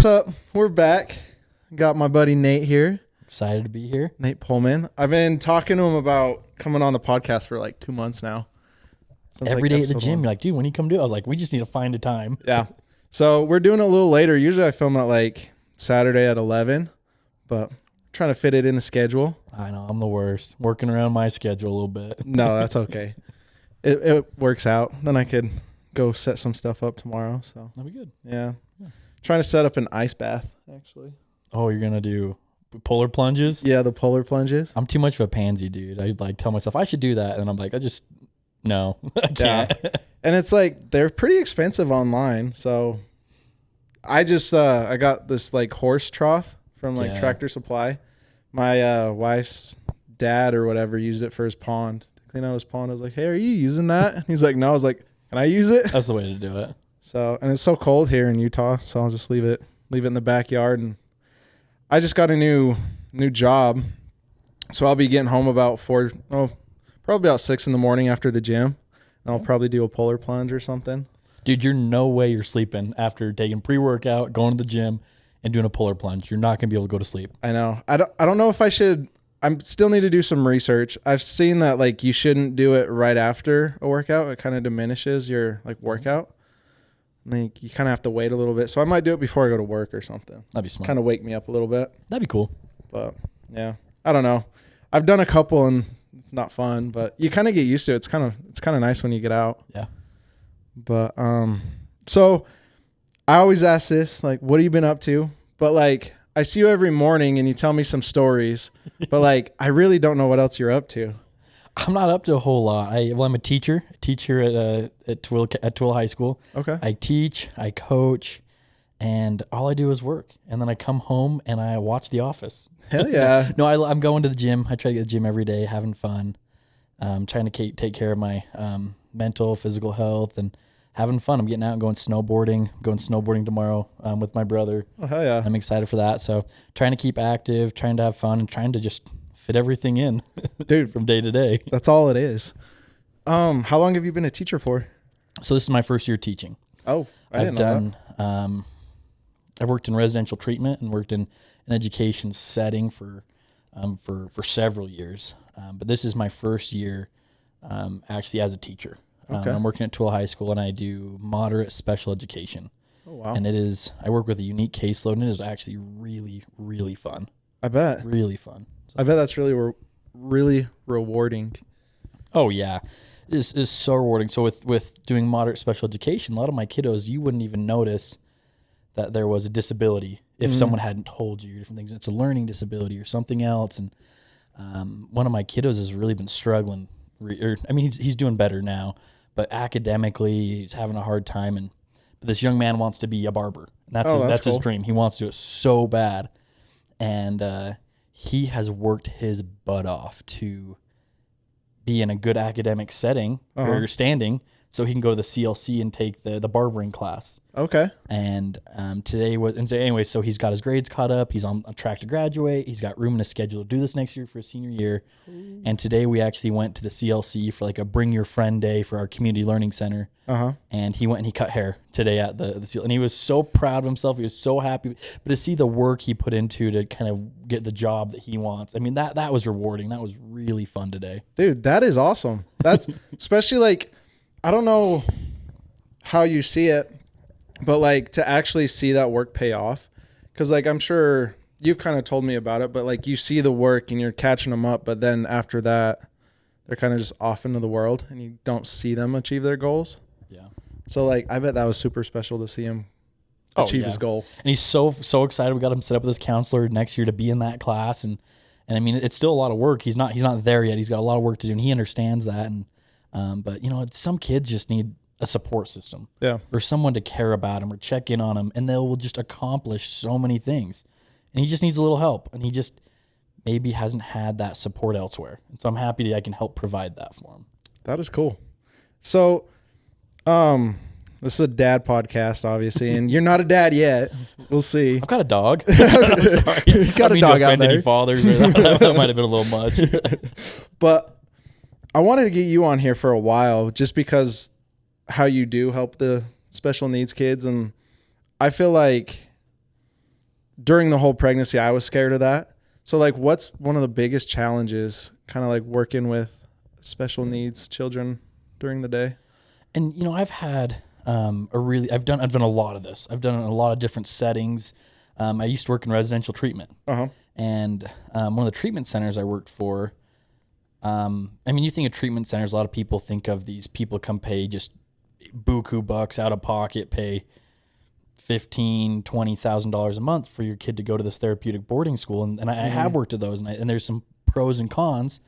what's up? We're back. Got my buddy Nate here. Excited to be here. Nate Pollmann. I've been talking to him about coming on the podcast for like 2 months now. Every day at the gym, you're like, dude, when you come do it? I was like, we just need to find a time. Yeah. So we're doing it a little later. Usually I film at like Saturday at 11, but trying to fit it in the schedule. I know, I'm the worst. Working around my schedule a little bit. No, that's okay. It works out. Then I could go set some stuff up tomorrow. So That'd be good. yeah. Trying to set up an ice bath, actually. Oh, you're going to do polar plunges? Yeah, the polar plunges. I'm too much of a pansy, dude. I like tell myself I should do that. And I'm like, no, I can't. Yeah. And it's like, they're pretty expensive online. So I just, I got this like horse trough from like Tractor Supply. My wife's dad or whatever used it for his pond. To clean out his pond. I was like, hey, are you using that? And he's like, no. I was like, can I use it? That's the way to do it. So, and it's so cold here in Utah. So I'll just leave it in the backyard. And I just got a new job. So I'll be getting home about probably about 6 in the morning after the gym. And I'll probably do a polar plunge or something. Dude, you're no way you're sleeping after taking pre-workout, going to the gym, and doing a polar plunge. You're not going to be able to go to sleep. I know. I don't know if I should. I still need to do some research. I've seen that like you shouldn't do it right after a workout. It kind of diminishes your like workout. Like you kind of have to wait a little bit. So I might do it before I go to work or something. That'd be smart. Kind of wake me up a little bit. That'd be cool. But yeah, I don't know. I've done a couple and it's not fun, but you kind of get used to it. It's kind of nice when you get out. Yeah. But so I always ask this, like, what have you been up to? But like, I see you every morning and you tell me some stories, but like, I really don't know what else you're up to. I'm not up to a whole lot. I'm a teacher at Twill High School. Okay. I teach, I coach, and all I do is work. And then I come home and I watch The Office. Hell yeah. No, I'm going to the gym. I try to get to the gym every day, having fun, trying to take care of my mental, physical health, and having fun. I'm getting out and going snowboarding tomorrow with my brother. Oh, hell yeah. I'm excited for that. So trying to keep active, trying to have fun, and trying to just fit everything in, dude, from day to day. That's all it is. How long have you been a teacher for? So this is my first year teaching. Oh, I've done. I've worked in residential treatment and worked in an education setting for several years. But this is my first year actually as a teacher. Okay. I'm working at Twill High School and I do moderate special education. Oh wow! And I work with a unique caseload and it is actually really, really fun. I bet. Really fun. So, I bet that's really rewarding. Oh yeah, it is so rewarding. So with doing moderate special education, a lot of my kiddos, you wouldn't even notice that there was a disability if someone hadn't told you different things. It's a learning disability or something else. And one of my kiddos has really been struggling. He's doing better now, but academically he's having a hard time. But this young man wants to be a barber. And that's cool. his dream. He wants to do it so bad. And he has worked his butt off to be in a good academic setting or standing so he can go to the CLC and take the barbering class. Okay. And so he's got his grades caught up. He's on track to graduate. He's got room in his schedule to do this next year for his senior year. Ooh. And today we actually went to the CLC for like a Bring Your Friend Day for our community learning center. And he went and he cut hair today at the CLC. And he was so proud of himself. He was so happy. But to see the work he put into to kind of get the job that he wants, I mean, that was rewarding. That was really fun today. Dude, that is awesome. That's especially like, I don't know how you see it, but like to actually see that work pay off. Cause like, I'm sure you've kind of told me about it, but like you see the work and you're catching them up. But then after that, they're kind of just off into the world and you don't see them achieve their goals. Yeah. So like, I bet that was super special to see him achieve his goal. And he's so excited. We got him set up with his counselor next year to be in that class. And I mean, it's still a lot of work. He's not there yet. He's got a lot of work to do and he understands that. And, but some kids just need a support system, or someone to care about them or check in on them, and they will just accomplish so many things. And he just needs a little help, and he just maybe hasn't had that support elsewhere. And so I'm happy I can help provide that for him. That is cool. So, this is a dad podcast, obviously, and you're not a dad yet. We'll see. I've got a dog. I'm sorry. You got a dog out there. Any fathers? That might have been a little much. But I wanted to get you on here for a while just because how you do help the special needs kids. And I feel like during the whole pregnancy, I was scared of that. So like, what's one of the biggest challenges kind of like working with special needs children during the day? And, you know, I've had I've done a lot of this. I've done it in a lot of different settings. I used to work in residential treatment. And one of the treatment centers I worked for, I mean, you think of treatment centers, a lot of people think of these people come pay just buku bucks out of pocket, pay $15,000, $20,000 a month for your kid to go to this therapeutic boarding school. And I have worked at those, and there's some pros and cons.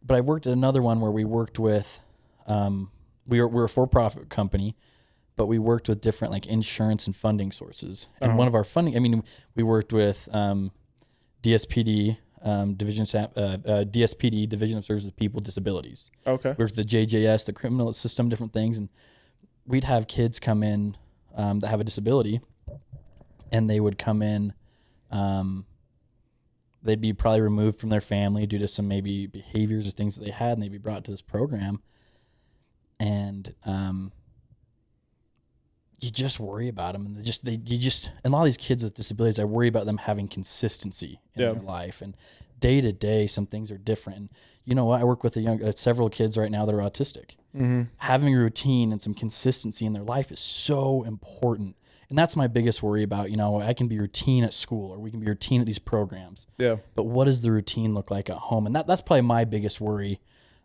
But I worked at another one where we worked with, we're a for-profit company, but we worked with different like insurance and funding sources. And one of our funding, I mean, we worked with DSPD, DSPD, Division of Services with People with Disabilities. Okay. We worked with the JJS, the criminal system, different things. And we'd have kids come in that have a disability, and they would come in, they'd be probably removed from their family due to some maybe behaviors or things that they had, and they'd be brought to this program. And you just worry about them, and and a lot of these kids with disabilities, I worry about them having consistency in their life, and day to day, some things are different. And you know what? I work with several kids right now that are autistic. Having a routine and some consistency in their life is so important. And that's my biggest worry about, you know, I can be routine at school, or we can be routine at these programs. Yeah. But what does the routine look like at home? And that's probably my biggest worry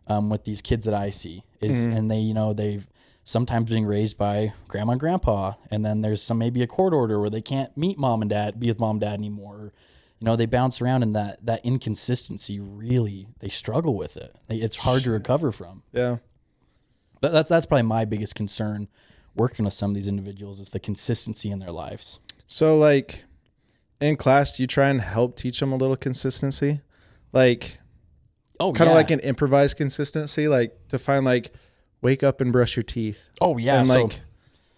with these kids that I see is, and they, you know, they've sometimes being raised by grandma and grandpa. And then there's maybe a court order where they can't meet mom and dad, be with mom and dad anymore. You know, they bounce around, and that inconsistency, really, they struggle with it. It's hard to recover from. Yeah. But that's probably my biggest concern working with some of these individuals is the consistency in their lives. So like in class, do you try and help teach them a little consistency? Like, kind of like an improvised consistency, like to find like, wake up and brush your teeth. Oh yeah. And like,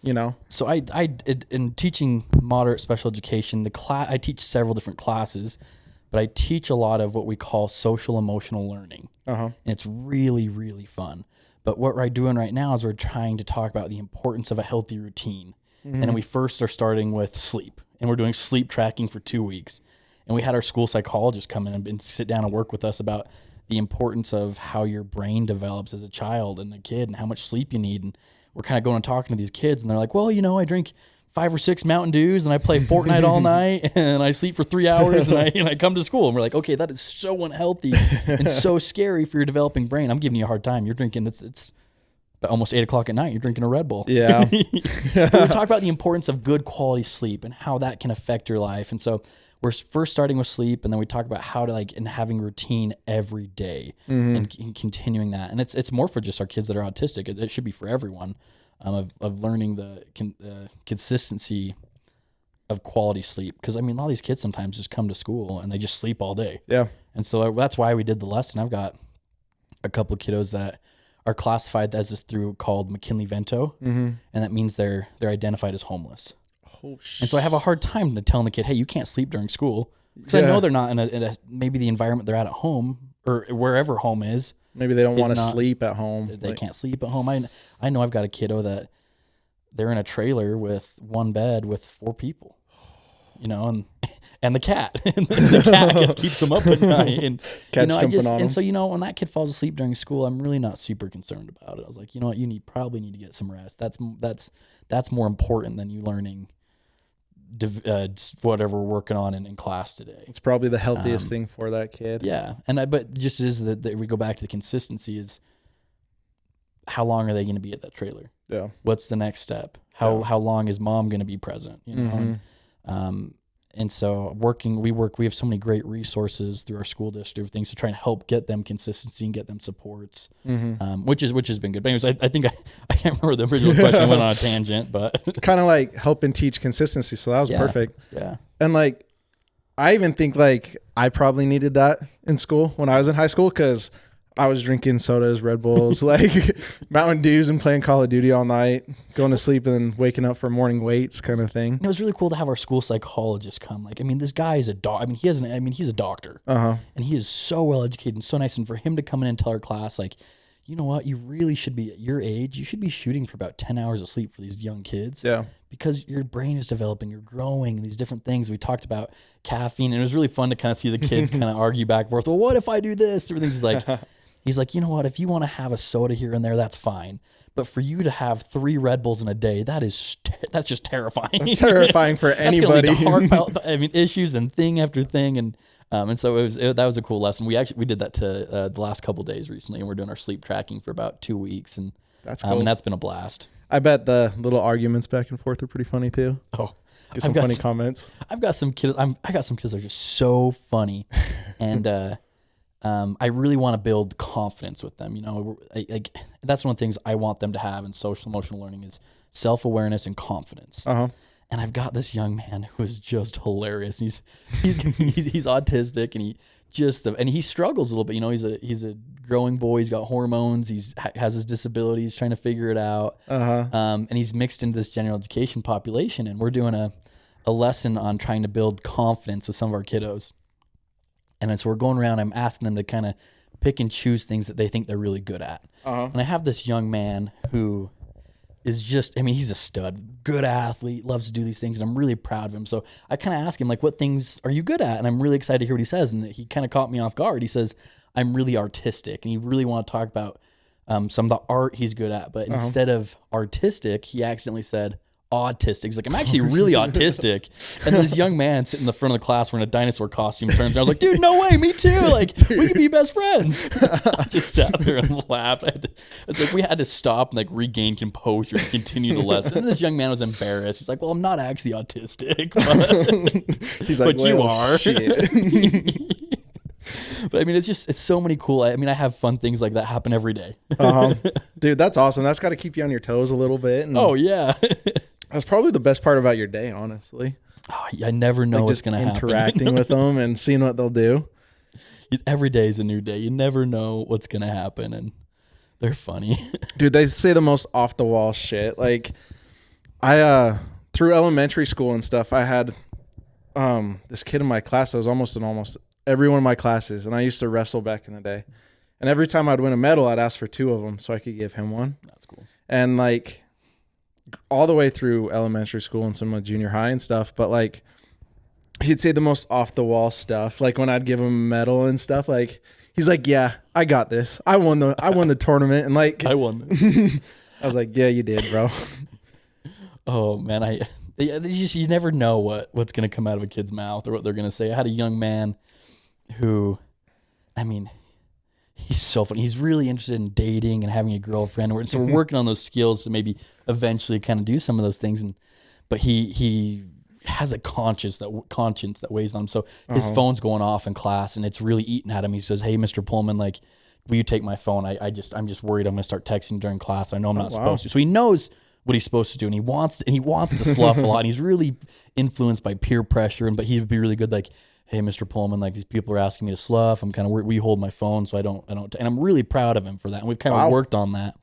you know, so I in teaching moderate special education, I teach several different classes, but I teach a lot of what we call social emotional learning. And it's really, really fun. But what we're doing right now is we're trying to talk about the importance of a healthy routine. And we first are starting with sleep, and we're doing sleep tracking for 2 weeks. And we had our school psychologist come in and sit down and work with us about the importance of how your brain develops as a child and a kid, and how much sleep you need. And we're kind of going and talking to these kids, and they're like, well, you know, I drink 5 or 6 Mountain Dews, and I play Fortnite all night, and I sleep for 3 hours, and I come to school. And we're like, okay, that is so unhealthy and so scary for your developing brain. I'm giving you a hard time. You're drinking, it's almost 8 o'clock at night. You're drinking a Red Bull. Yeah. We talk about the importance of good quality sleep and how that can affect your life. And so we're first starting with sleep, and then we talk about how to and having routine every day and continuing that. And it's more for just our kids that are autistic. It should be for everyone, of learning the consistency of quality sleep. Because I mean, a lot of these kids sometimes just come to school and they just sleep all day. Yeah. And so that's why we did the lesson. I've got a couple of kiddos that are classified as this called McKinley-Vento, and that means they're identified as homeless. And so I have a hard time telling the kid, hey, you can't sleep during school, because I know they're not in a maybe the environment they're at home, or wherever home is. Maybe they don't want to sleep at home. They can't sleep at home. I know I've got a kiddo that they're in a trailer with one bed with 4 people, you know, and the cat. And the cat keeps them up at night. And, Cat's jumping on them. And so, you know, when that kid falls asleep during school, I'm really not super concerned about it. I was like, you know what, you probably need to get some rest. That's more important than you learning whatever we're working on in class today. It's probably the healthiest thing for that kid. Yeah. But just is that we go back to the consistency is, how long are they going to be at that trailer? Yeah. What's the next step? How long is mom going to be present? You know? And so we have so many great resources through our school district, things to try and help get them consistency and get them supports, which has been good. But anyways, I think I can't remember the original question. I went on a tangent, but kind of like help and teach consistency. So that was perfect. Yeah. And like, I even think like I probably needed that in school when I was in high school, because I was drinking sodas, Red Bulls, like Mountain Dews, and playing Call of Duty all night, going to sleep and then waking up for morning weights kind of thing. It was really cool to have our school psychologist come. Like, I mean, this guy is he's a doctor, and he is so well educated and so nice. And for him to come in and tell our class, like, you know what? You really should be at your age. You should be shooting for about 10 hours of sleep for these young kids. Yeah. Because your brain is developing, you're growing, and these different things. We talked about caffeine, and it was really fun to kind of see the kids kind of argue back and forth. Well, what if I do this? Everything's he's like, you know what? If you want to have a soda here and there, that's fine. But for you to have 3 Red Bulls in a day, that's just terrifying. That's terrifying for anybody. That's gonna lead to issues and thing after thing, and so that was a cool lesson. We did that to the last couple days recently, and we're doing our sleep tracking for about 2 weeks, and that's cool. And that's been a blast. I bet the little arguments back and forth are pretty funny too. Oh, get some funny comments. I've got some kids. I got some kids that are just so funny, and I really want to build confidence with them. You know, like that's one of the things I want them to have in social emotional learning is self-awareness and confidence. And I've got this young man who is just hilarious. He's autistic, and he struggles a little bit. You know, he's a growing boy. He's got hormones. Has his disability. He's trying to figure it out. And he's mixed into this general education population. And we're doing a lesson on trying to build confidence with some of our kiddos. And so we're going around. I'm asking them to kind of pick and choose things that they think they're really good at. And I have this young man who is just, I mean, he's a stud, good athlete, loves to do these things, and I'm really proud of him. So I kind of ask him, like, what things are you good at? And I'm really excited to hear what he says. And he kind of caught me off guard. He says, I'm really artistic. And he really want to talk about some of the art he's good at. But instead of artistic, he accidentally said autistic. He's like, I'm actually really autistic. And this young man sitting in the front of the class wearing a dinosaur costume turns around. I was like, dude, no way, me too. Like, we could be best friends. I just sat there and laughed. It's like we had to stop and like regain composure and continue the lesson. And this young man was embarrassed. He's like, well, I'm not actually autistic, but, he's like, but you are. Shit. But I mean, it's so many cool. I mean, I have fun things like that happen every day. Dude, that's awesome. That's got to keep you on your toes a little bit. And oh yeah. That's probably the best part about your day, honestly. Oh, I never know what's going to happen. Interacting with them and seeing what they'll do. Every day is a new day. You never know what's going to happen, and they're funny. Dude, they say the most off the wall shit. Like, I through elementary school and stuff, I had this kid in my class that was almost in almost every one of my classes, and I used to wrestle back in the day. And every time I'd win a medal, I'd ask for 2 of them so I could give him one. That's cool. And like all the way through elementary school and some of junior high and stuff, but like he'd say the most off the wall stuff. Like when I'd give him a medal and stuff, like he's like, "Yeah, I got this. I won the tournament." And like I won. I was like, "Yeah, you did, bro." Oh man, you never know what's gonna come out of a kid's mouth or what they're gonna say. I had a young man who, I mean, he's so funny. He's really interested in dating and having a girlfriend. So we're working on those skills to maybe eventually kind of do some of those things. But he has a conscience that weighs on him. So his phone's going off in class and it's really eating at him. He says, "Hey, Mr. Pollmann, like, will you take my phone? I'm just worried I'm going to start texting during class. I know I'm not supposed to." So he knows what he's supposed to do, and he wants to slough a lot. And he's really influenced by peer pressure. But he would be really good, like, "Hey, Mr. Pullman, like these people are asking me to slough. I'm kind of we hold my phone, so I don't. And I'm really proud of him for that. And we've kind of worked on that.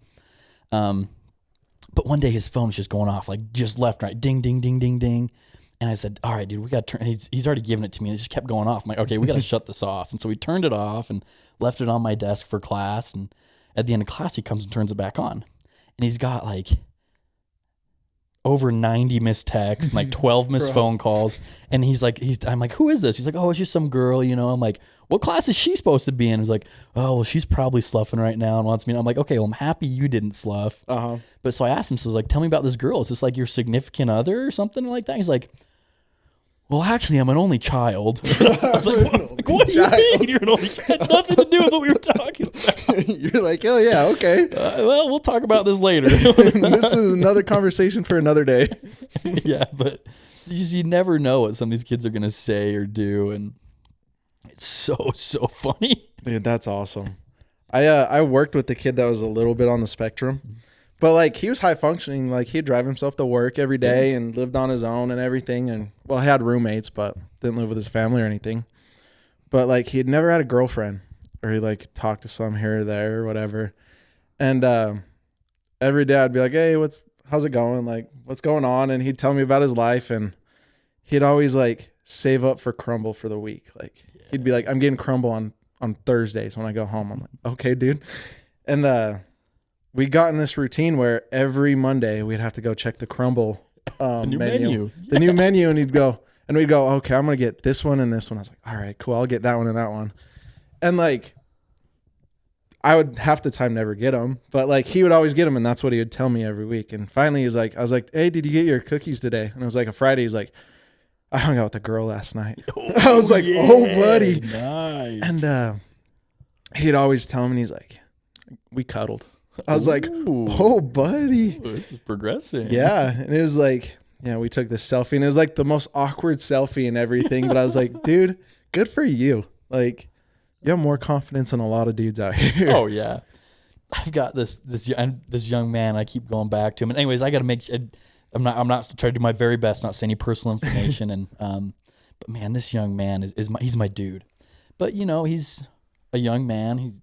But one day his phone was just going off, like just left, right, ding, ding, ding, ding, ding. And I said, "All right, dude, we got to turn." He's already given it to me, and it just kept going off. I'm like, "Okay, we got to shut this off." And so we turned it off and left it on my desk for class. And at the end of class, he comes and turns it back on, and he's got like over 90 missed texts and like 12 missed phone calls. And I'm like, "Who is this?" He's like, "Oh, it's just some girl, you know." I'm like, "What class is she supposed to be in?" He's like, "Oh, well, she's probably sloughing right now and wants me." And I'm like, "Okay, well, I'm happy you didn't slough." But so I asked him, so I was like, "Tell me about this girl. Is this like your significant other or something like that?" He's like, "Well, actually, I'm an only child." I was like, what do you mean you're an only child? Had nothing to do with what we were talking about. You're like, "Oh, yeah, okay." Well, we'll talk about this later. This is another conversation for another day. Yeah, but you never know what some of these kids are going to say or do. And it's so funny. Dude, that's awesome. I worked with the kid that was a little bit on the spectrum. But, like, he was high functioning. Like, he'd drive himself to work every day and lived on his own and everything. And, well, he had roommates, but didn't live with his family or anything. But, like, he had never had a girlfriend. Or he, like, talked to some here or there or whatever. And every day I'd be like, "Hey, how's it going? Like, what's going on?" And he'd tell me about his life. And he'd always, like, save up for crumble for the week. Like, he'd be like, "I'm getting crumble on Thursdays when I go home." I'm like, "Okay, dude." And we got in this routine where every Monday we'd have to go check the Crumble menu. The new menu, and we'd go, okay, I'm going to get this one and this one. I was like, all right, cool. I'll get that one and that one. And like, I would half the time never get them, but like he would always get them, and that's what he would tell me every week. And finally I was like, hey, did you get your cookies today? And it was like a Friday. He's like, I hung out with a girl last night. I was like, yeah, oh, buddy. Nice. And he'd always tell me, he's like, we cuddled. I was like, oh, buddy. Ooh, this is progressing. Yeah. And it was like, yeah, we took this selfie, and it was like the most awkward selfie and everything. But I was like, dude, good for you. Like, you have more confidence than a lot of dudes out here. Oh yeah, I've got this young man. I keep going back to him. And anyways, I got to make. I'm not trying to do my very best not to say any personal information. And but man, this young man he's my dude. But you know, he's a young man. He's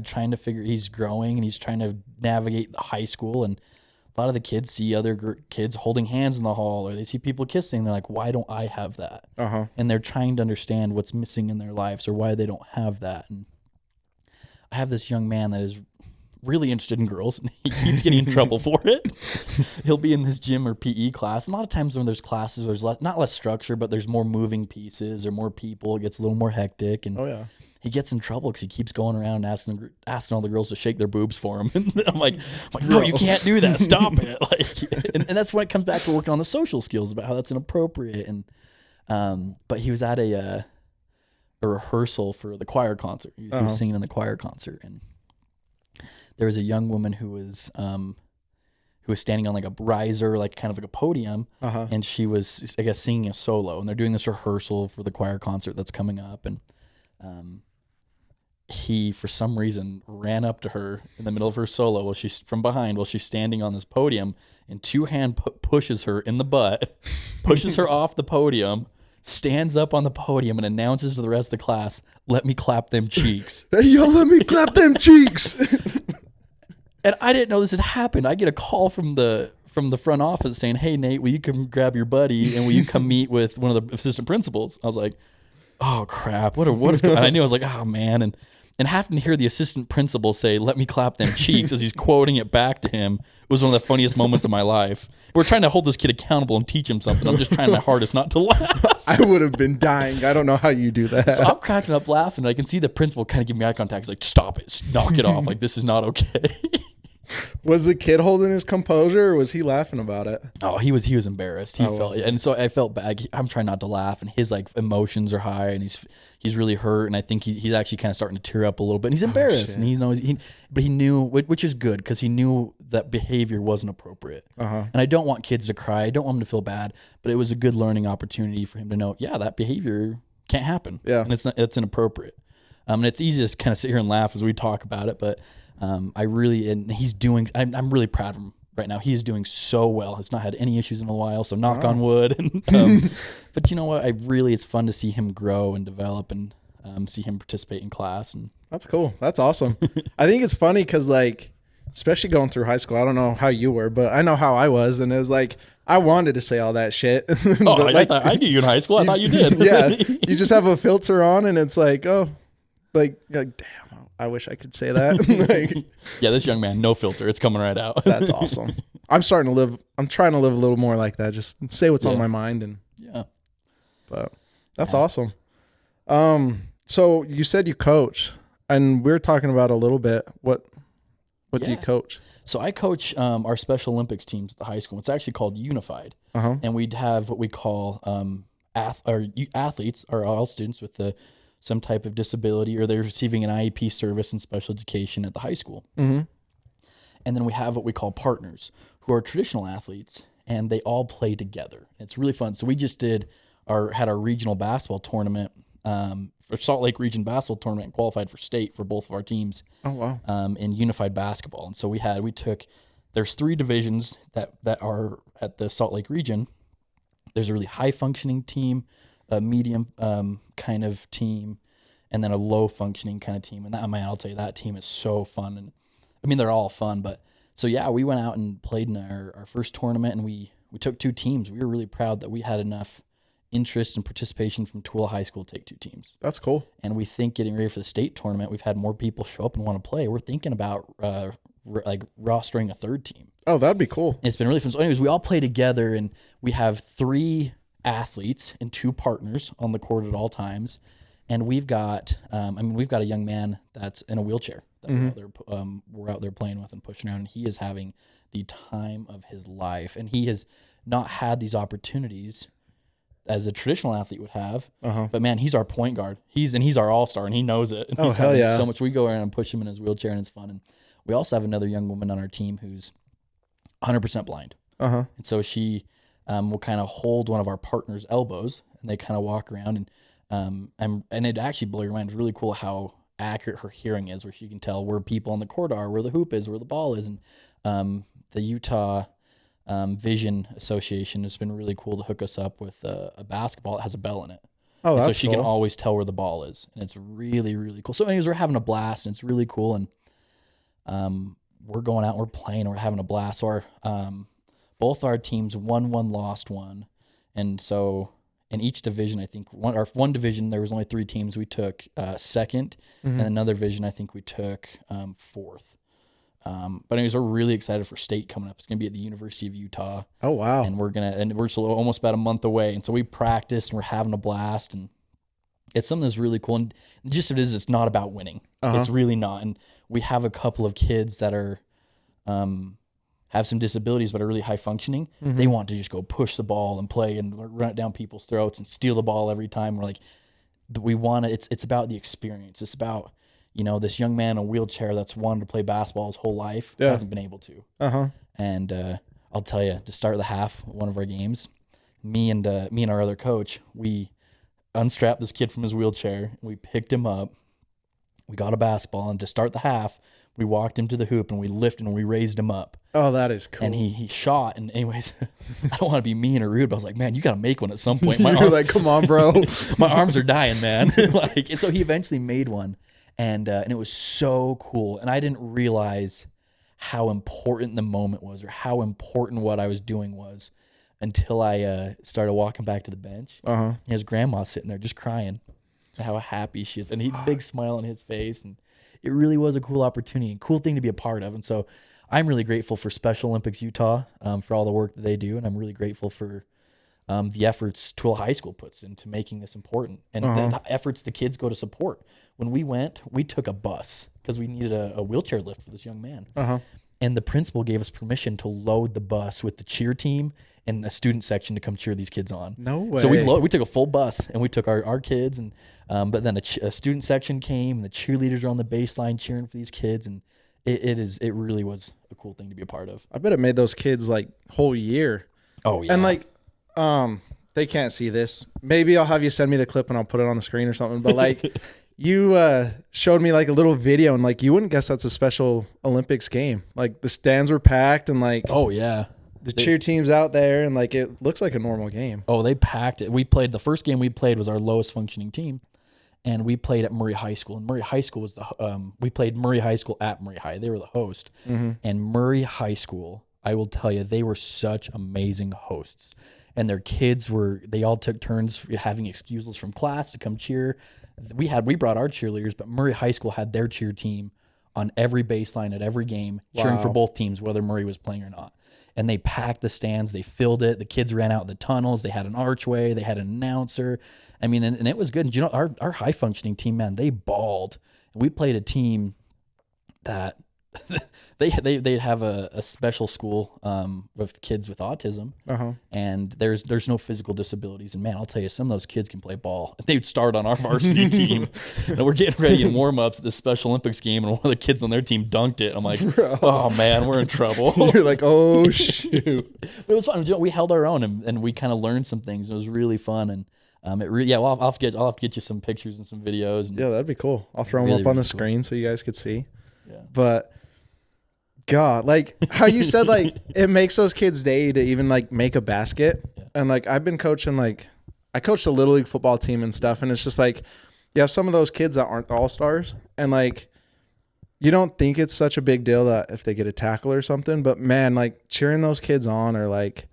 trying to figure. He's growing, and he's trying to navigate high school. And a lot of the kids see other kids holding hands in the hall, or they see people kissing. They're like, why don't I have that? And they're trying to understand what's missing in their lives or why they don't have that. And I have this young man that is really interested in girls, and he keeps getting in trouble for it. He'll be in his gym or PE class. And a lot of times when there's classes, there's not less structure, but there's more moving pieces or more people. It gets a little more hectic. And he gets in trouble because he keeps going around asking all the girls to shake their boobs for him. And I'm like, no, you can't do that. Stop it. Like, and that's when it comes back to working on the social skills about how that's inappropriate. And but he was at a rehearsal for the choir concert. He was singing in the choir concert, and there was a young woman who was standing on like a riser, like kind of like a podium, and she was, I guess, singing a solo. And they're doing this rehearsal for the choir concert that's coming up, and he, for some reason, ran up to her in the middle of her solo while she's standing on this podium, and two-hand pushes her in the butt, pushes her off the podium, stands up on the podium, and announces to the rest of the class, "Let me clap them cheeks." Hey, yo, let me clap them cheeks. And I didn't know this had happened. I get a call from the front office saying, "Hey, Nate, will you come grab your buddy, and will you come meet with one of the assistant principals?" I was like, oh crap, what is going on? I knew, I was like, oh man. And having to hear the assistant principal say, "Let me clap them cheeks," as he's quoting it back to him, was one of the funniest moments of my life. We're trying to hold this kid accountable and teach him something. I'm just trying my hardest not to laugh. I would have been dying. I don't know how you do that. So I'm cracking up laughing, and I can see the principal kind of give me eye contact. He's like, "Stop it, knock it off. Like, this is not okay." Was the kid holding his composure, or was he laughing about it? Oh, he was embarrassed. And so I felt bad. I'm trying not to laugh, and his like emotions are high, and he's really hurt, and I think he's actually kind of starting to tear up a little bit. And he's embarrassed, and he knows but he knew, which is good, because he knew that behavior wasn't appropriate. And I don't want kids to cry. I don't want them to feel bad, but it was a good learning opportunity for him to know, yeah, that behavior can't happen. Yeah, and it's inappropriate. And it's easy to kind of sit here and laugh as we talk about it, but I'm really proud of him right now. He's doing so well. He's not had any issues in a while, so knock on wood. But you know what? It's fun to see him grow and develop, and see him participate in class. And that's cool. That's awesome. I think it's funny because, like, especially going through high school, I don't know how you were, but I know how I was, and it was like, I wanted to say all that shit. I knew you in high school. I thought you did. Yeah. You just have a filter on, and it's like, oh, like damn. I wish I could say that. Yeah, this young man, no filter. It's coming right out. That's awesome. I'm trying to live a little more like that. Just say what's on my mind. But that's awesome. So you said you coach, and we were talking about a little bit. What do you coach? So I coach our Special Olympics teams at the high school. It's actually called Unified. And we'd have what we call athletes, or all students with some type of disability, or they're receiving an IEP service in special education at the high school. And then we have what we call partners, who are traditional athletes, and they all play together. It's really fun. So we just had our regional basketball tournament, for Salt Lake Region basketball tournament, and qualified for state for both of our teams. Oh wow! In unified basketball, and so there's 3 divisions that are at the Salt Lake region. There's a really high functioning team, a medium kind of team, and then a low functioning kind of team. And I'll tell you, that team is so fun. And I mean, they're all fun, but so yeah, we went out and played in our first tournament, and we took 2 teams. We were really proud that we had enough interest and participation from Tooele High School Take Two teams. That's cool. And we think getting ready for the state tournament, we've had more people show up and want to play. We're thinking about like rostering a third team. Oh, that'd be cool. It's been really fun. So anyways, we all play together, and we have 3 athletes and 2 partners on the court at all times. And we've got, we've got a young man that's in a wheelchair that we're out there playing with and pushing around. And he is having the time of his life. And he has not had these opportunities as a traditional athlete would have. But man, he's our point guard. He's our all-star, and he knows it. And he's hell yeah. so much. We go around and push him in his wheelchair, and it's fun. And we also have another young woman on our team who's 100% blind. And so she will kind of hold one of our partners' elbows, and they kind of walk around, and it actually blew your mind. It's really cool how accurate her hearing is, where she can tell where people on the court are, where the hoop is, where the ball is. And the Utah Vision Association has been really cool to hook us up with a basketball that has a bell in it. Oh, that's so she cool. can always tell where the ball is, and it's really, really cool. So anyways, we're having a blast, and it's really cool, and we're going out, and we're playing, and we're having a blast. So both our teams won one, lost one, and so in each division, I think one division there was only 3 teams. We took second, and another division I think we took fourth. But anyways, we're really excited for state coming up. It's going to be at the University of Utah. Oh, wow. And we're still almost about a month away. And so we practiced, and we're having a blast, and it's something that's really cool. And just it's not about winning. It's really not. And we have a couple of kids that are, have some disabilities, but are really high functioning. They want to just go push the ball and play and run it down people's throats and steal the ball every time. We're like, we want to, it's about the experience. It's about, this young man in a wheelchair that's wanted to play basketball his whole life, hasn't been able to. And I'll tell you, to start the half, one of our games, me and our other coach, we unstrapped this kid from his wheelchair. We picked him up. We got a basketball, and to start the half, we walked him to the hoop, and we lifted and we raised him up. Oh, that is cool. And he shot. And anyways, I don't want to be mean or rude, but I was like, man, you got to make one at some point. You're like, come on, bro. My arms are dying, man. And so he eventually made one. And it was so cool. And I didn't realize how important the moment was, or how important what I was doing was, until I started walking back to the bench. His grandma sitting there just crying, and how happy she is. And he had a big smile on his face. And it really was a cool opportunity and cool thing to be a part of. And so I'm really grateful for Special Olympics Utah for all the work that they do. And I'm really grateful for the efforts Tooele High School puts into making this important, and the efforts the kids go to support. When we went, we took a bus because we needed a wheelchair lift for this young man. And the principal gave us permission to load the bus with the cheer team and a student section to come cheer these kids on. No way. So we took a full bus, and we took our kids, and but then a student section came, and the cheerleaders are on the baseline cheering for these kids, and it really was a cool thing to be a part of. I bet it made those kids like whole year. Oh yeah. And like they can't see this. Maybe I'll have you send me the clip and I'll put it on the screen or something. But like you showed me like a little video, and like you wouldn't guess that's a Special Olympics game. Like the stands were packed, and like oh yeah, the cheer team's out there, and like it looks like a normal game. Oh, they packed it. We played the first game we played was our lowest functioning team, and we played at Murray High School. And Murray High School was we played Murray High School at Murray High. They were the host, and Murray High School, I will tell you, they were such amazing hosts. And their kids they all took turns having excuses from class to come cheer. We brought our cheerleaders, but Murray High School had their cheer team on every baseline at every game, cheering for both teams, whether Murray was playing or not. And they packed the stands, they filled it. The kids ran out the tunnels. They had an archway. They had an announcer. I mean, and it was good. And our high functioning team, man, they balled. And we played a team that they'd have a special school with kids with autism, and there's no physical disabilities. And man, I'll tell you, some of those kids can play ball. They would start on our varsity team, and we're getting ready in warm ups at this Special Olympics game, and one of the kids on their team dunked it. I'm like, oh man, we're in trouble. You're like, oh shoot. But it was fun. We held our own, and we kind of learned some things. It was really fun, and I'll have to get you some pictures and some videos. And yeah, that'd be cool. I'll throw them up on the screen so you guys could see. Yeah, but. God, like how you said, like it makes those kids' day to even like make a basket. Yeah. And like I've been coaching, like I coached a little league football team and stuff, and it's just like you have some of those kids that aren't the all-stars, and like you don't think it's such a big deal that if they get a tackle or something, but man, like cheering those kids on or like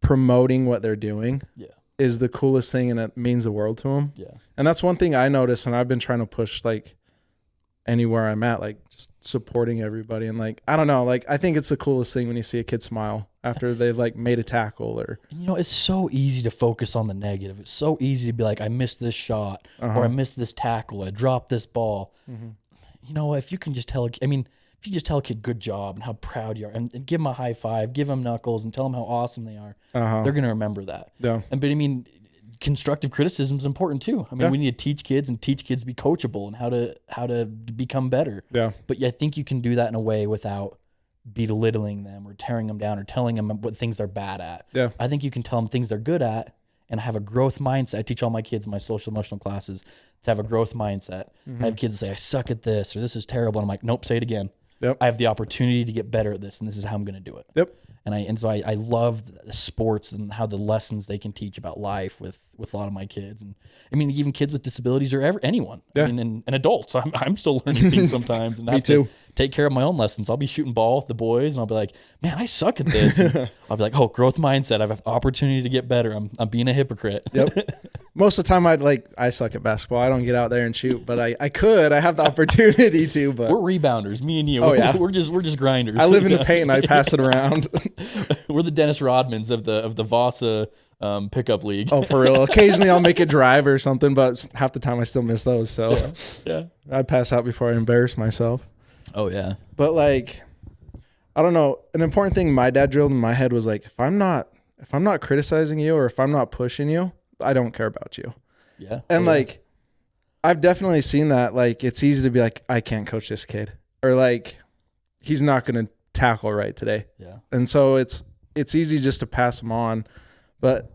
promoting what they're doing. Yeah. is the coolest thing, and it means the world to them. Yeah. And that's one thing I noticed, and I've been trying to push like anywhere I'm at, like just supporting everybody. And like, I don't know, like I think it's the coolest thing when you see a kid smile after they've like made a tackle or. You know, it's so easy to focus on the negative. It's so easy to be like, I missed this shot or I missed this tackle. I dropped this ball. You know, if you can just tell, if you just tell a kid good job and how proud you are and give them a high five, give them knuckles and tell them how awesome they are, they're going to remember that. Yeah. But I mean, constructive criticism is important too. I mean, we need to teach kids to be coachable and how to become better. Yeah. But I think you can do that in a way without belittling them or tearing them down or telling them what things they're bad at. Yeah. I think you can tell them things they're good at and have a growth mindset. I teach all my kids in my social emotional classes to have a growth mindset. I have kids say, I suck at this or this is terrible. And I'm like, nope, say it again. Yep. I have the opportunity to get better at this, and this is how I'm going to do it. Yep. And so I love the sports and how the lessons they can teach about life with a lot of my kids. And I mean, even kids with disabilities or anyone. Yeah. I mean, and adults. I'm still learning things sometimes, and I have to take care of my own lessons. I'll be shooting ball with the boys, and I'll be like, man, I suck at this. And I'll be like, oh, growth mindset. I have an opportunity to get better. I'm being a hypocrite. Yep. Most of the time I suck at basketball. I don't get out there and shoot, but I have the opportunity to, but we're rebounders, me and you. Oh, yeah. We're just grinders. I live in the paint and I pass it around. We're the Dennis Rodmans of the Vasa pickup league. Oh, for real. Occasionally I'll make a drive or something, but half the time I still miss those. So yeah. I pass out before I embarrass myself. Oh yeah. But like, I don't know. An important thing my dad drilled in my head was like, if I'm not criticizing you or if I'm not pushing you, I don't care about you. Yeah. And like, I've definitely seen that. Like, it's easy to be like, I can't coach this kid, or like, he's not going to tackle right today. Yeah. And so it's easy just to pass them on. But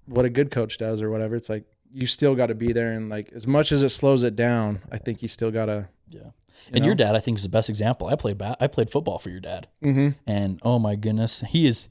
what a good coach does or whatever, it's like, you still got to be there. And like, as much as it slows it down, I think you still got to. Yeah. And your dad, I think, is the best example. I played football for your dad. And oh my goodness, he is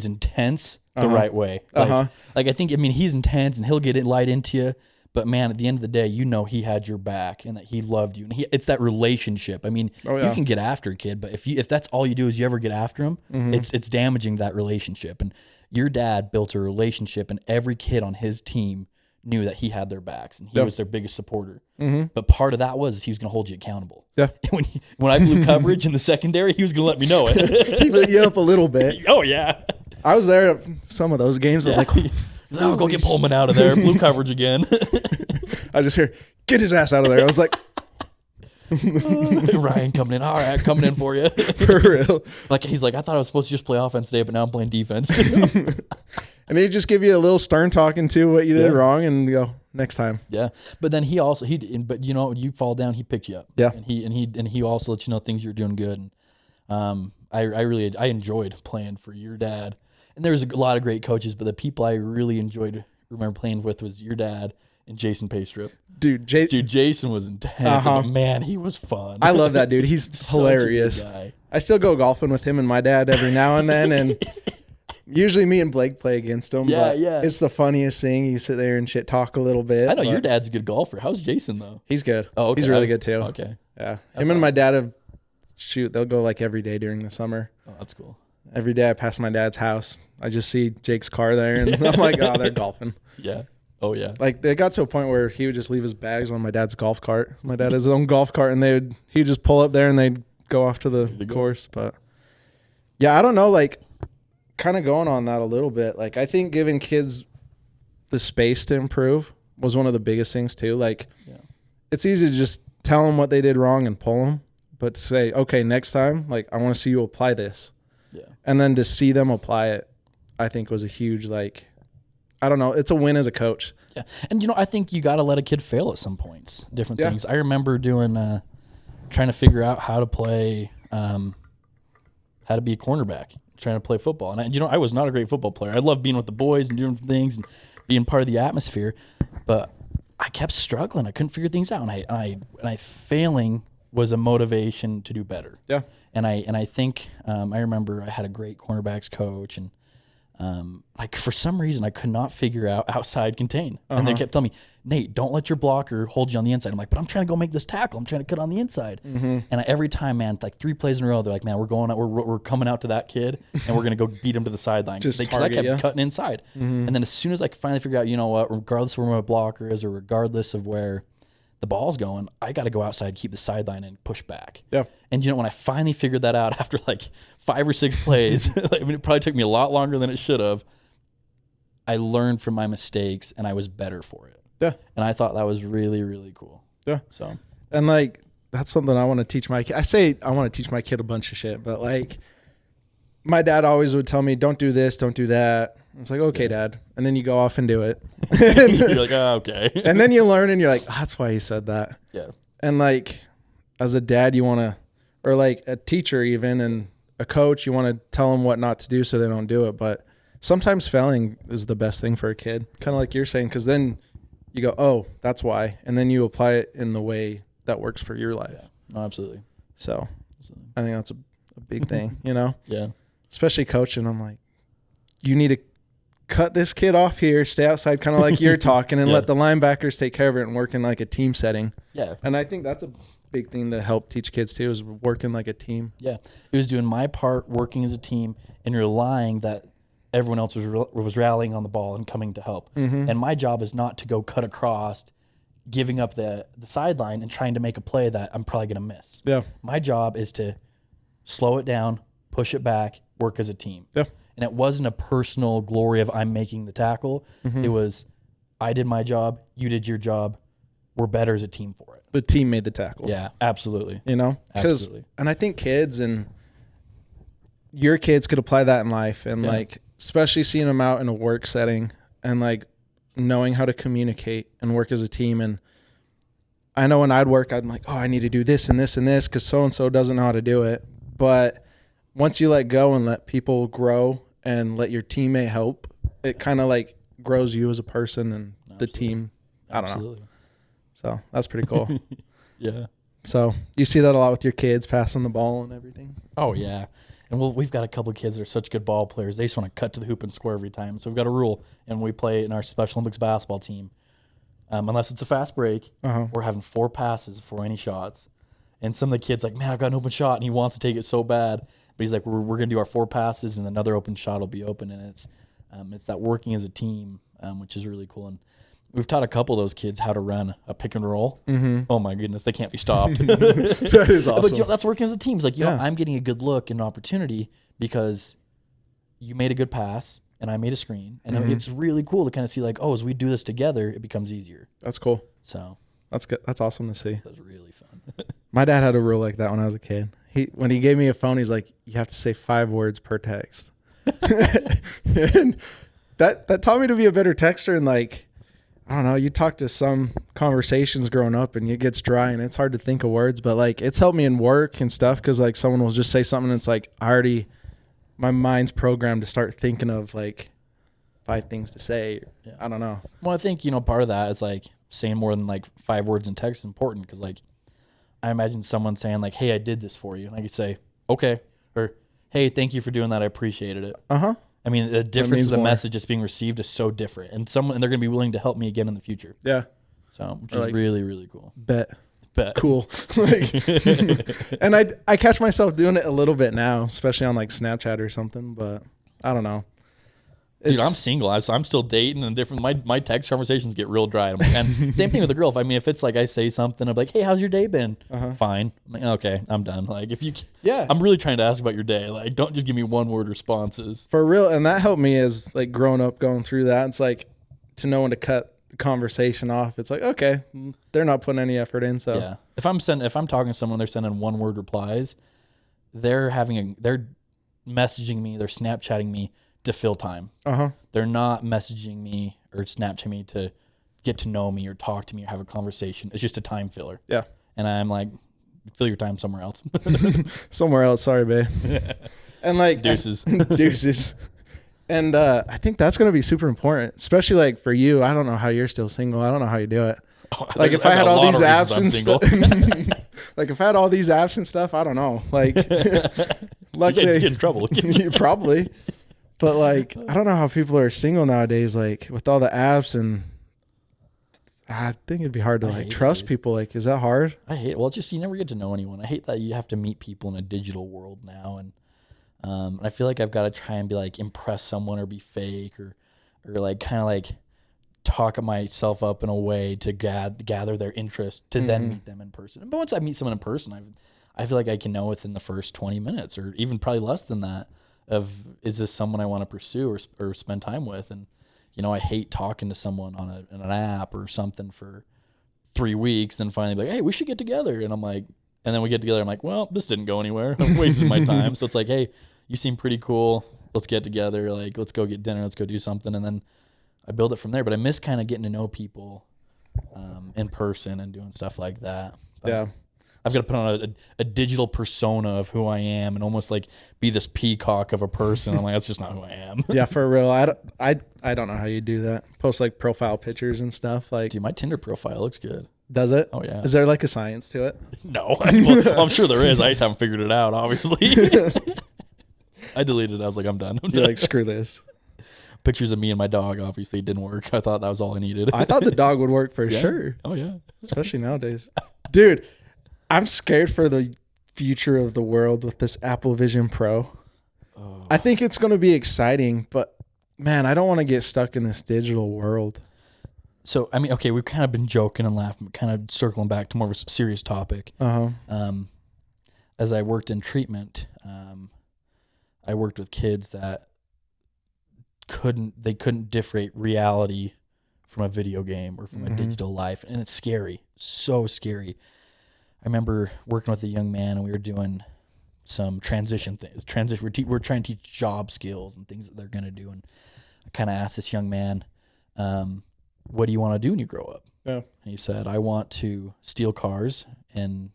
intense the right way. Like I think, he's intense and he'll get it light into you. But man, at the end of the day, you know he had your back and that he loved you. And it's that relationship. I mean, you can get after a kid, but if that's all you do is you ever get after him, it's damaging that relationship. And your dad built a relationship, and every kid on his team knew that he had their backs and he was their biggest supporter. But part of that was he was going to hold you accountable. Yeah. When I blew coverage in the secondary, he was going to let me know it. He lit you up a little bit. Oh yeah. I was there at some of those games. I was like, oh, go get Pollmann out of there. Blue coverage again. I just hear, get his ass out of there. I was like, Ryan coming in. All right, coming in for you. For real. Like, he's like, I thought I was supposed to just play offense today, but now I'm playing defense. And he just give you a little stern talking to what you did wrong and go, next time. Yeah. But then but you know, you fall down, he picked you up. Yeah. And he also let you know things you're doing good. And I enjoyed playing for your dad. And there was a lot of great coaches, but the people I really remember playing with was your dad and Jason Paystrip. Dude, Jason was intense, but man, he was fun. I love that dude. He's hilarious. Guy. I still go golfing with him and my dad every now and then, and usually me and Blake play against him. Yeah, but it's the funniest thing. You sit there and shit talk a little bit. I know your dad's a good golfer. How's Jason though? He's good. Oh, okay. He's really good too. Okay. Yeah. Him and my dad they'll go like every day during the summer. Oh, that's cool. Every day I pass my dad's house, I just see Jake's car there, and I'm like, oh, they're golfing. Yeah. Oh, yeah. Like, they got to a point where he would just leave his bags on my dad's golf cart. My dad has his own golf cart, and he'd just pull up there, and they'd go off to the course. But, yeah, I don't know, like, kind of going on that a little bit. Like, I think giving kids the space to improve was one of the biggest things, too. Like, it's easy to just tell them what they did wrong and pull them, but say, okay, next time, like, I want to see you apply this. Yeah. And then to see them apply it, I think was a huge, like, I don't know, it's a win as a coach. Yeah. And, you know, I think you got to let a kid fail at some points, different things. I remember doing, trying to figure out how to play, how to be a cornerback, trying to play football. And, I was not a great football player. I loved being with the boys and doing things and being part of the atmosphere, but I kept struggling. I couldn't figure things out. And I failing was a motivation to do better. Yeah. And I think I remember I had a great cornerbacks coach, and like for some reason I could not figure out outside contain. And they kept telling me, Nate, don't let your blocker hold you on the inside. I'm like, but I'm trying to go make this tackle. I'm trying to cut on the inside. And every time, man, like 3 plays in a row, they're like, man, we're coming out to that kid and we're going to go beat him to the sideline. Because I kept cutting inside. And then as soon as I could finally figure out, you know what, regardless of where my blocker is or regardless of where the ball's going, I got to go outside, keep the sideline and push back. Yeah. And you know, when I finally figured that out after like 5 or 6 plays, I mean, it probably took me a lot longer than it should have. I learned from my mistakes and I was better for it. Yeah. And I thought that was really, really cool. Yeah. So, and like, that's something I want to teach my kid. I say I want to teach my kid a bunch of shit, but like my dad always would tell me, don't do this, don't do that. It's like, okay, Dad. And then you go off and do it. you're like, oh, okay. And then you learn and you're like, oh, that's why he said that. Yeah. And like, as a dad, you want to, or like a teacher even, and a coach, you want to tell them what not to do so they don't do it. But sometimes failing is the best thing for a kid, kind of like you're saying, because then you go, oh, that's why. And then you apply it in the way that works for your life. Yeah. No, absolutely. So I think that's a big thing, you know? Yeah. Especially coaching. I'm like, you need to cut this kid off here, stay outside, kind of like you're talking, and let the linebackers take care of it and work in like a team setting. Yeah. And I think that's a big thing to help teach kids too, is working like a team. Yeah. It was doing my part, working as a team, and relying that everyone else was rallying on the ball and coming to help. And my job is not to go cut across, giving up the sideline and trying to make a play that I'm probably going to miss. Yeah. My job is to slow it down, push it back, work as a team. Yeah. And it wasn't a personal glory of I'm making the tackle. It was, I did my job, you did your job, we're better as a team for it. The team made the tackle. Yeah, absolutely. You know? Absolutely. And I think kids and your kids could apply that in life, and like, especially seeing them out in a work setting and like knowing how to communicate and work as a team. And I know when I'd work, I'm like, oh, I need to do this and this and this because so-and-so doesn't know how to do it. But once you let go and let people grow and let your teammate help, it kind of like grows you as a person and the team. I don't know. So that's pretty cool. Yeah. So you see that a lot with your kids passing the ball and everything. Oh, yeah. And we've got a couple of kids that are such good ball players. They just want to cut to the hoop and score every time. So we've got a rule, and we play in our Special Olympics basketball team. Unless it's a fast break, we're having 4 passes for any shots. And some of the kids like, man, I've got an open shot, and he wants to take it so bad. But he's like, we're going to do our 4 passes, and another open shot will be open. And it's that working as a team, which is really cool. And we've taught a couple of those kids how to run a pick and roll. Oh my goodness, they can't be stopped. That is awesome. But you know, that's working as a team. It's like, you know, I'm getting a good look and an opportunity because you made a good pass and I made a screen. And it's really cool to kind of see like, oh, as we do this together, it becomes easier. That's cool. So that's good. That's awesome to see. That was really fun. My dad had a rule like that when I was a kid. When he gave me a phone, he's like, you have to say 5 words per text. And that taught me to be a better texter. And like, I don't know, you talk to some conversations growing up and it gets dry and it's hard to think of words, but like it's helped me in work and stuff because like someone will just say something and it's like my mind's programmed to start thinking of like 5 things to say. Yeah. I don't know. Well, I think, you know, part of that is like saying more than like 5 words in text is important because like I imagine someone saying like, hey, I did this for you. And I could say, okay, or hey, thank you for doing that. I appreciated it. I mean, the difference of the message that's being received is so different, and they're going to be willing to help me again in the future. Yeah. So, which is like, really, really cool. Bet. Cool. Like, and I catch myself doing it a little bit now, especially on like Snapchat or something, but I don't know. Dude, I'm single, so I'm still dating and different. My text conversations get real dry. And same thing with a girl. I mean, if it's like I say something, I'm like, "Hey, how's your day been?" Fine. I'm like, okay, I'm done. Like, if you, I'm really trying to ask about your day. Like, don't just give me 1-word responses. For real, and that helped me as like growing up, going through that. It's like to know when to cut the conversation off. It's like, okay, they're not putting any effort in. So yeah, if I'm talking to someone, they're sending 1-word replies. They're messaging me, they're Snapchatting me to fill time. They're not messaging me or Snapchatting me to get to know me or talk to me or have a conversation. It's just a time filler. Yeah. And I'm like, fill your time somewhere else. Somewhere else. Sorry, babe. And like deuces. Deuces. And I think that's going to be super important, especially like for you. I don't know how you're still single. I don't know how you do it. Like if I had all these apps and stuff, like if I had all these apps and stuff, I don't know. Like, luckily, you get in trouble. Probably. But like, I don't know how people are single nowadays, like with all the apps, and I think it'd be hard to like trust people. Like, is that hard? I hate it. Well, it's just you never get to know anyone. I hate that you have to meet people in a digital world now, and I feel like I've got to try and be like impress someone or be fake or like kind of like talk myself up in a way to gather their interest to then meet them in person. But once I meet someone in person, I feel like I can know within the first 20 minutes or even probably less than that of is this someone I want to pursue or spend time with. And you know, I hate talking to someone on an app or something for 3 weeks, then finally be like, hey, we should get together. And I'm like, and then we get together. I'm like, well, this didn't go anywhere. I'm wasting my time. So it's like, hey, you seem pretty cool. Let's get together. Like, let's go get dinner. Let's go do something. And then I build it from there. But I miss kind of getting to know people in person and doing stuff like that. But Yeah. I've got to put on a digital persona of who I am and almost like be this peacock of a person. I'm like, that's just not who I am. Yeah, for real. I don't know how you do that. Post like profile pictures and stuff. Like, Dude, my Tinder profile looks good. does it? Oh, yeah. Is there like a science to it? No. Well, I'm sure there is. I just haven't figured it out, obviously. I deleted it. I was like, I'm done. You're like, screw this. Pictures of me and my dog obviously didn't work. I thought that was all I needed. I thought the dog would work for sure. Oh, yeah. Especially nowadays. Dude, I'm scared for the future of the world with this Apple Vision Pro. Oh. I think it's going to be exciting, but man, I don't want to get stuck in this digital world. So, I mean, okay, we've kind of been joking and laughing, kind of circling back to more of a serious topic. As I worked in treatment, I worked with kids that couldn't differentiate reality from a video game or from a digital life. And it's scary, so scary. I remember working with a young man and we were doing some transition things. We're trying to teach job skills and things that they're going to do. And I kind of asked this young man, what do you want to do when you grow up? Yeah. And he said, I want to steal cars and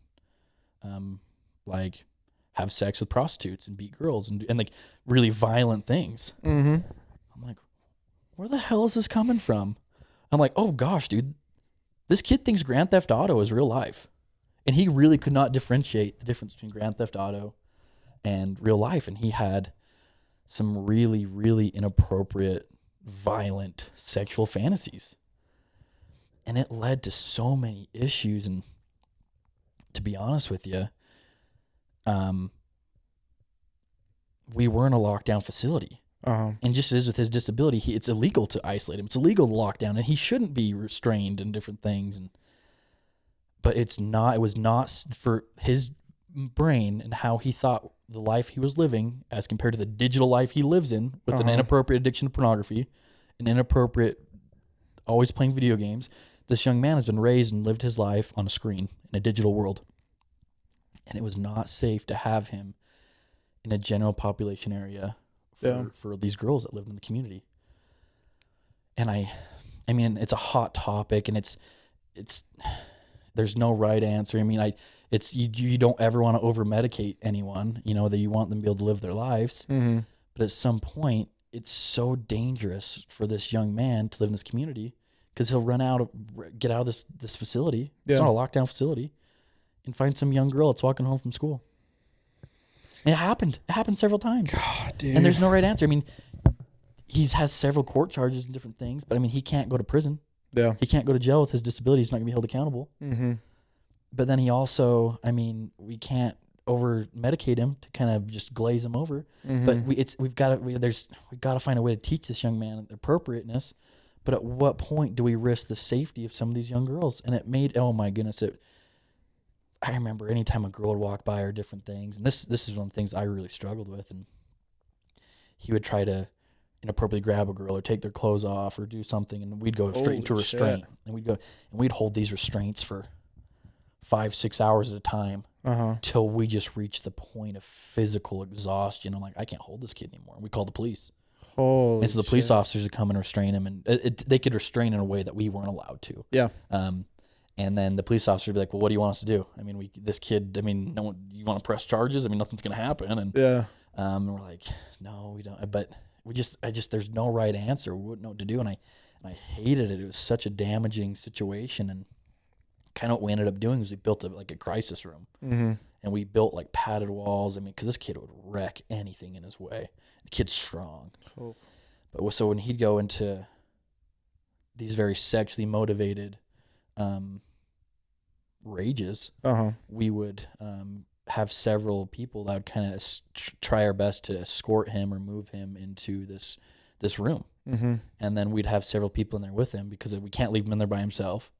like have sex with prostitutes and beat girls and like really violent things. I'm like, where the hell is this coming from? I'm like, oh gosh, dude, this kid thinks Grand Theft Auto is real life. And he really could not differentiate the difference between Grand Theft Auto and real life. And he had some really, really inappropriate, violent sexual fantasies. And it led to so many issues. And to be honest with you, we were in a lockdown facility. And just as with his disability, it's illegal to isolate him. It's illegal to lock down, and he shouldn't be restrained in different things. But it was not for his brain and how he thought the life he was living as compared to the digital life he lives in with an inappropriate addiction to pornography, an inappropriate always playing video games. This young man has been raised and lived his life on a screen in a digital world. And it was not safe to have him in a general population area for these girls that lived in the community. And I mean, it's a hot topic and it's there's no right answer. I mean, you don't ever want to over medicate anyone, you know, that you want them to be able to live their lives. But at some point it's so dangerous for this young man to live in this community because he'll get out of this facility. It's not a lockdown facility, and find some young girl that's walking home from school. And it happened several times. God, dude. And there's no right answer. I mean, has several court charges and different things, but I mean, he can't go to prison. Yeah. He can't go to jail with his disability. He's not gonna be held accountable. But then he also, I mean, we can't over medicate him to kind of just glaze him over. But we've got to find a way to teach this young man the appropriateness. But at what point do we risk the safety of some of these young girls? And it made, oh my goodness, I remember anytime a girl would walk by or different things, and this is one of the things I really struggled with, and he would try to inappropriately grab a girl or take their clothes off or do something, and we'd go straight into restraint. And we'd hold these restraints for 5-6 hours at a time till we just reached the point of physical exhaustion. I'm like, I can't hold this kid anymore. We called the police. And so the police officers would come and restrain him, and they could restrain in a way that we weren't allowed to. Yeah. And then the police officer would be like, well, what do you want us to do? I mean, this kid, I mean, no one, you want to press charges? I mean, nothing's going to happen. And and we're like, no, we don't. But there's no right answer. We wouldn't know what to do. And I hated it. It was such a damaging situation. And kind of what we ended up doing was we built a crisis room. and we built like padded walls. I mean, because this kid would wreck anything in his way. The kid's strong. Oh. But so when he'd go into these very sexually motivated rages, we would have several people that would kind of try our best to escort him or move him into this room. Mm-hmm. And then we'd have several people in there with him because we can't leave him in there by himself.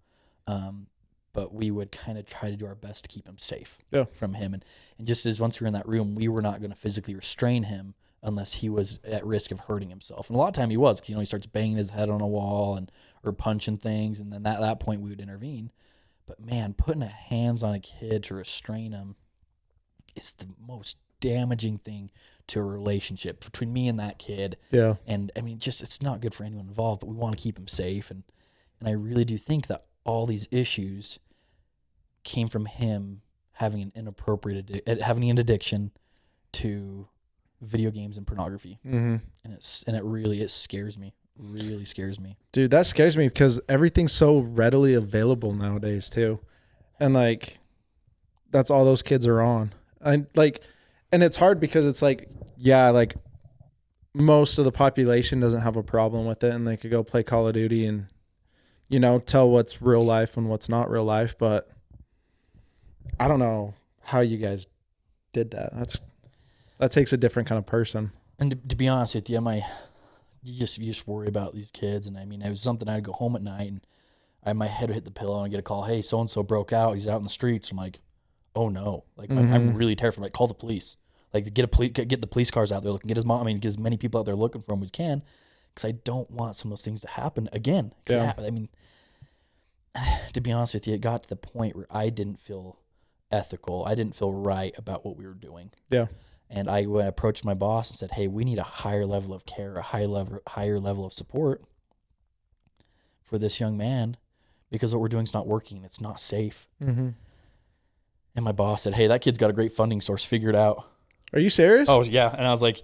But we would kind of try to do our best to keep him safe from him. And just as once we were in that room, we were not going to physically restrain him unless he was at risk of hurting himself. And a lot of time he was, because, he starts banging his head on a wall or punching things. And then at that point we would intervene. But man, putting hands on a kid to restrain him is the most damaging thing to a relationship between me and that kid. Yeah. And I mean, it's not good for anyone involved, but we want to keep him safe. And I really do think that all these issues came from him having having an addiction to video games and pornography. Mm-hmm. And it scares me. Really scares me. Dude, that scares me because everything's so readily available nowadays too. And like, that's all those kids are on. And it's hard because it's like, yeah, like most of the population doesn't have a problem with it and they could go play Call of Duty and, tell what's real life and what's not real life. But I don't know how you guys did that. That takes a different kind of person. And to be honest with you, you just worry about these kids. And I mean, it was something I'd go home at night and my head would hit the pillow and I'd get a call, hey, so-and-so broke out. He's out in the streets. I'm like, oh no. Like, I'm really terrified. Like, call the police. Like, get the police cars out there looking, get his mom. I mean, get as many people out there looking for him as we can, because I don't want some of those things to happen again. Yeah. I mean, to be honest with you, it got to the point where I didn't feel ethical. I didn't feel right about what we were doing. Yeah. And I approached my boss and said, hey, we need a higher level of care, a higher level of support for this young man, because what we're doing is not working. It's not safe. Mm-hmm. And my boss said, hey, that kid's got a great funding source. Figure it out. Are you serious? Oh, yeah. And I was like,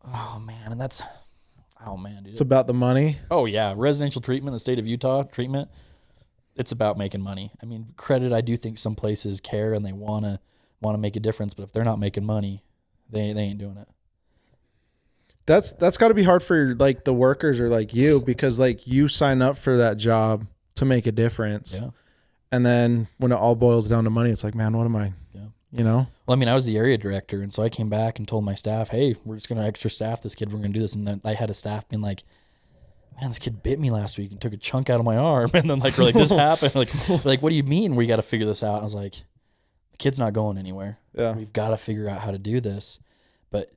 oh, man. And dude. It's about the money. Oh, yeah. Residential treatment in the state of Utah, it's about making money. I mean, credit, I do think some places care and they want to make a difference, but if they're not making money, they ain't doing it. That's got to be hard for like the workers or like you, because like you sign up for that job to make a difference. Yeah. And then when it all boils down to money, it's like, man, what am I, Well, I mean, I was the area director, and so I came back and told my staff, hey, we're just going to extra staff this kid. We're going to do this. And then I had a staff being like, man, this kid bit me last week and took a chunk out of my arm. And then we're like, this happened. Like, what do you mean we got to figure this out? I was like, the kid's not going anywhere. Yeah. We've got to figure out how to do this. But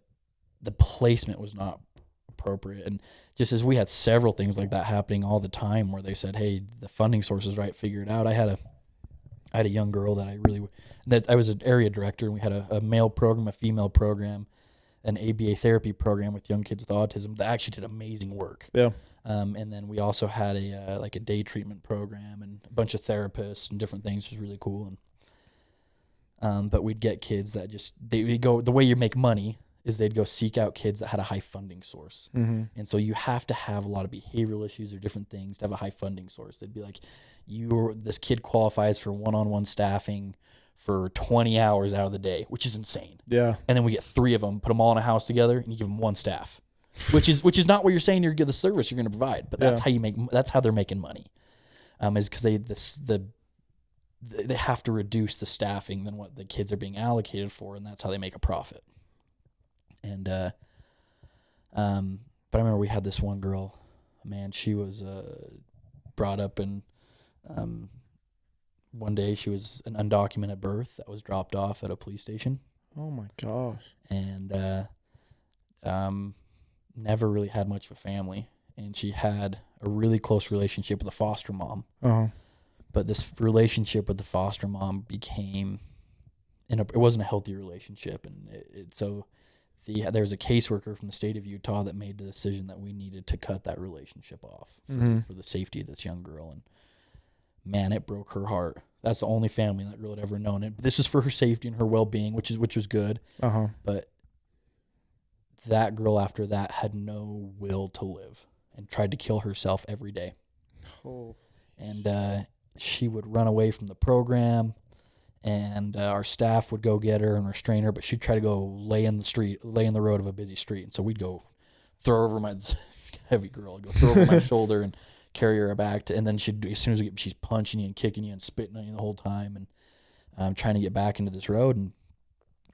the placement was not appropriate. And just as we had several things like that happening all the time where they said, hey, the funding source is right, figure it out. I had a young girl that I was an area director, and we had a male program, a female program, an ABA therapy program with young kids with autism that actually did amazing work. Yeah. And then we also had a day treatment program and a bunch of therapists and different things, which was really cool. And but we'd get kids that they go, the way you make money is they'd go seek out kids that had a high funding source. Mm-hmm. And so you have to have a lot of behavioral issues or different things to have a high funding source. They'd be like, this kid qualifies for one-on-one staffing for 20 hours out of the day, which is insane. Yeah. And then we get 3 of them, put them all in a house together, and you give them 1 staff, which is not what you're saying you're the service you're going to provide, but that's that's how they're making money. Is because they have to reduce the staffing than what the kids are being allocated for, and that's how they make a profit. And but I remember we had this one girl, man, she was brought up in one day she was an undocumented birth that was dropped off at a police station. Oh my gosh. And never really had much of a family, and she had a really close relationship with a foster mom. Uh-huh. But this relationship with the foster mom became, it wasn't a healthy relationship, and there was a caseworker from the state of Utah that made the decision that we needed to cut that relationship off for the safety of this young girl. And man, it broke her heart. That's the only family that girl had ever known it. This is for her safety and her well-being, which was good. Uh-huh. But that girl after that had no will to live and tried to kill herself every day. Oh. And she would run away from the program, and our staff would go get her and restrain her, but she'd try to go lay in the road of a busy street. And so we'd go throw her over my heavy girl, I'd go throw her over my shoulder and carry her back and then as soon as she's punching you and kicking you and spitting on you the whole time, and trying to get back into this road,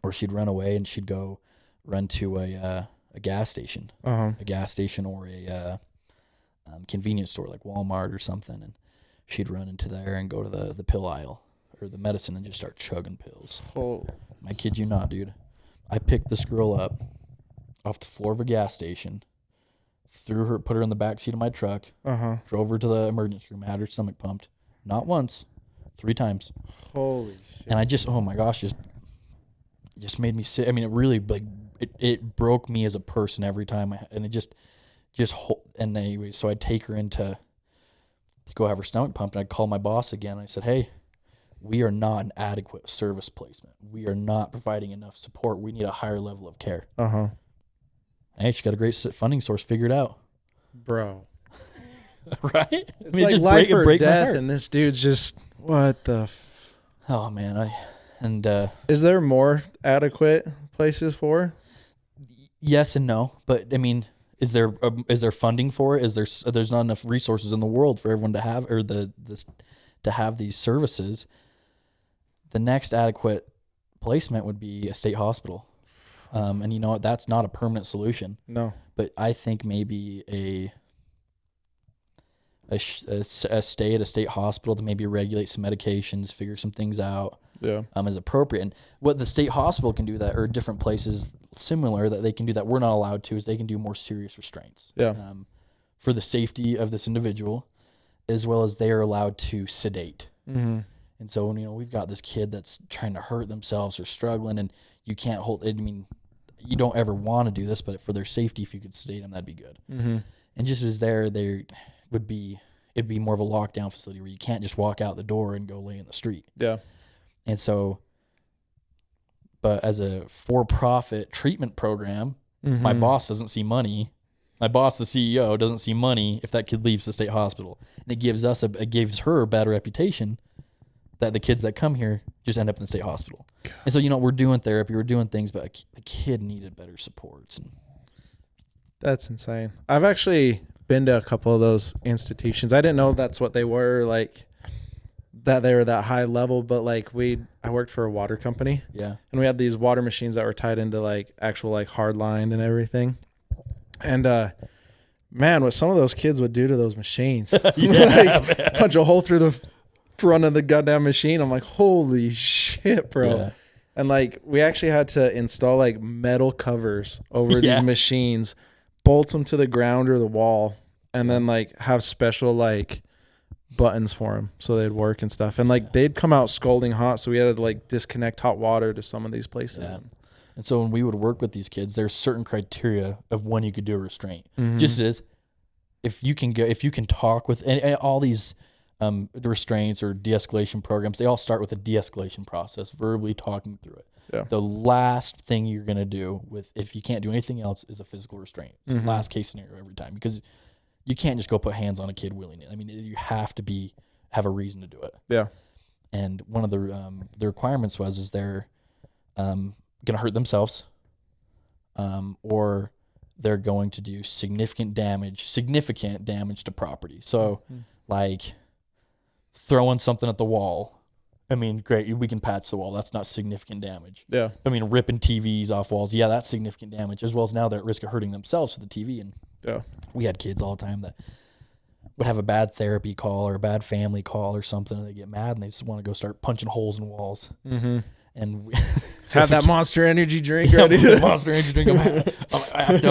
or she'd run away and she'd go run to a gas station, or a convenience store like Walmart or something, and she'd run into there and go to the pill aisle or the medicine and just start chugging pills. Oh. I kid you not, dude. I picked this girl up off the floor of a gas station, put her in the back seat of my truck, drove her to the emergency room, had her stomach pumped. Not once, 3 times. Holy shit. And I just, oh my gosh, just made me sick. I mean, it really, like, it broke me as a person every time. And it and anyway, so I'd take her in to go have her stomach pumped, and I'd call my boss again. And I said, hey, we are not an adequate service placement. We are not providing enough support. We need a higher level of care. Hey, she got a great funding source figured out. Bro. Right? It's like life or death, and this dude's just, what the... Oh, man. Is there more adequate places for her? Yes and no, but I mean, is there funding for it? There's not enough resources in the world for everyone to have, or to have these services? The next adequate placement would be a state hospital. And you know what? That's not a permanent solution. No. But I think maybe a stay at a state hospital to maybe regulate some medications, figure some things out. Yeah. Is appropriate. And what the state hospital can do that, or different places similar that they can do that we're not allowed to, is they can do more serious restraints. Yeah. For the safety of this individual, as well as they are allowed to sedate. Mm-hmm. And so, you know, we've got this kid that's trying to hurt themselves or struggling, and you can't hold it. I mean, you don't ever want to do this, but for their safety, if you could sedate them, that'd be good. Mm-hmm. And just as it'd be more of a lockdown facility where you can't just walk out the door and go lay in the street. Yeah. And so, but as a for-profit treatment program, my boss doesn't see money. My boss, the CEO, doesn't see money if that kid leaves the state hospital. And it gives her a bad reputation that the kids that come here just end up in the state hospital. And so, you know, we're doing therapy, we're doing things, but the kid needed better supports. And that's insane. I've actually been to a couple of those institutions. I didn't know that's what they were, like, that they were that high level, but like I worked for a water company. Yeah. And we had these water machines that were tied into like actual like hard line and everything. And man, what some of those kids would do to those machines. Like, punch a hole through the front of the goddamn machine. I'm like, holy shit, bro. Yeah. And like we actually had to install like metal covers over these machines, bolt them to the ground or the wall, and then like have special like buttons for them so they'd work and stuff. And like they'd come out scalding hot, so we had to like disconnect hot water to some of these places. Yeah. And so when we would work with these kids, there's certain criteria of when you could do a restraint. Just as if you can talk with and all these restraints or de-escalation programs, they all start with a de-escalation process, verbally talking through it. Yeah. The last thing you're going to do if you can't do anything else is a physical restraint. Last case scenario every time, because you can't just go put hands on a kid willy-nilly. I mean, you have to have a reason to do it. Yeah. And one of the requirements is they're going to hurt themselves, or they're going to do significant damage to property. So, like throwing something at the wall. I mean, great, we can patch the wall. That's not significant damage. Yeah. I mean, ripping TVs off walls. Yeah, that's significant damage, as well as now they're at risk of hurting themselves with the TV. And we had kids all the time that would have a bad therapy call or a bad family call or something, and they get mad and they just want to go start punching holes in walls. And have that Monster Energy drink ready. Monster Energy drink. I'm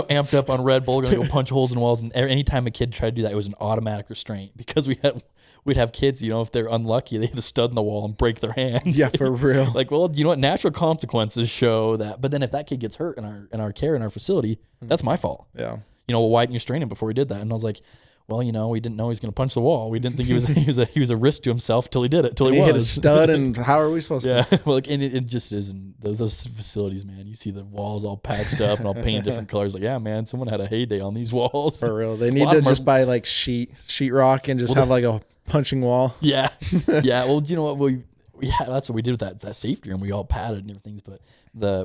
amped up on Red Bull, gonna go punch holes in walls. And anytime a kid tried to do that, it was an automatic restraint, because we'd have kids, you know, if they're unlucky, they hit a stud in the wall and break their hand. Yeah, for real. Like, well, you know what? Natural consequences show that. But then if that kid gets hurt in our care, in our facility, that's my fault. Yeah. You know, well, why didn't you restrain him before he did that? And I was like, well, you know, we didn't know he was going to punch the wall. We didn't think he was a risk to himself till he did it. Till he hit a stud, and how are we supposed to? Yeah, well, and it just isn't. Those facilities, man. You see the walls all patched up and all painted different colors. Like, yeah, man, someone had a heyday on these walls. For real, they need to just buy like sheetrock and just have like a punching wall. Yeah, yeah. Well, you know what? Yeah, that's what we did with that safety room. We all padded and everything. But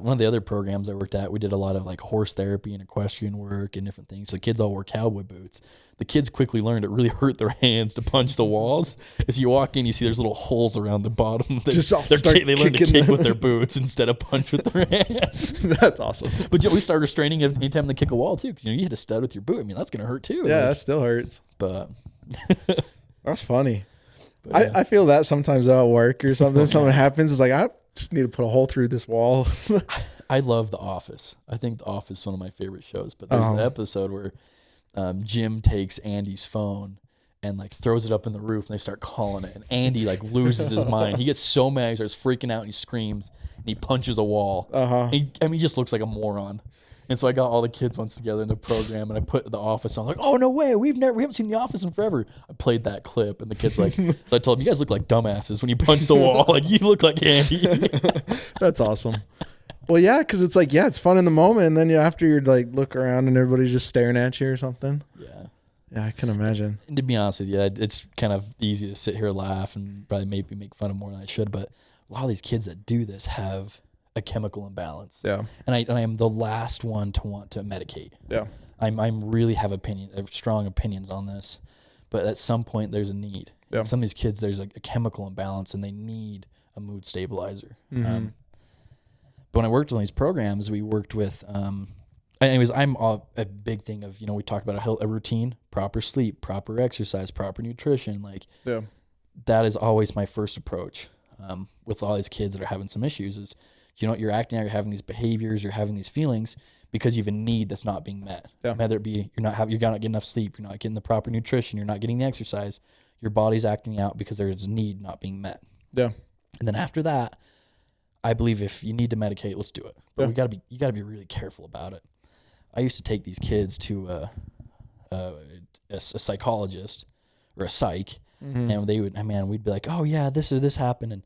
one of the other programs I worked at, we did a lot of like horse therapy and equestrian work and different things. So kids all wore cowboy boots. The kids quickly learned it really hurt their hands to punch the walls. As you walk in, you see there's little holes around the bottom. They learn to kick with their boots instead of punch with their hands. That's awesome. But we started restraining anytime they kick a wall too, because you hit a stud with your boot. I mean, that's gonna hurt too. Yeah, that still hurts. But that's funny. I feel that sometimes at work or something. Something happens, it's like I just need to put a hole through this wall. I love The Office. I think The Office is one of my favorite shows. But there's an episode where Jim takes Andy's phone and like throws it up in the roof, and they start calling it. And Andy like loses his mind. He gets so mad, he starts freaking out, and he screams, and he punches a wall. He just looks like a moron. And so I got all the kids once together in the program, and I put The Office on. Like, oh no way, we haven't seen The Office in forever. I played that clip, and the kids like, so I told them, you guys look like dumbasses when you punch the wall. Like you look like Andy. That's awesome. Well, yeah, because it's like, yeah, it's fun in the moment, and then after you're like look around and everybody's just staring at you or something. Yeah, I can imagine. And to be honest with you, it's kind of easy to sit here and laugh and probably maybe make fun of more than I should, but a lot of these kids that do this have a chemical imbalance. Yeah. And I am the last one to want to medicate. Yeah. I'm really have strong opinions on this, but at some point there's a need. Yeah. Some of these kids, there's a chemical imbalance and they need a mood stabilizer. Mm-hmm. But when I worked on these programs, we worked with, anyways, I'm a big thing of, we talked about a routine, proper sleep, proper exercise, proper nutrition. Like that is always my first approach with all these kids that are having some issues is, you're acting out, you're having these behaviors, you're having these feelings because you have a need that's not being met. Yeah. Whether it be you're not getting enough sleep, you're not getting the proper nutrition, you're not getting the exercise, your body's acting out because there's a need not being met. Yeah. And then after that, I believe if you need to medicate, let's do it. But you gotta be really careful about it. I used to take these kids to a psychologist or a psych, and we'd be like, oh yeah, this or this happened, and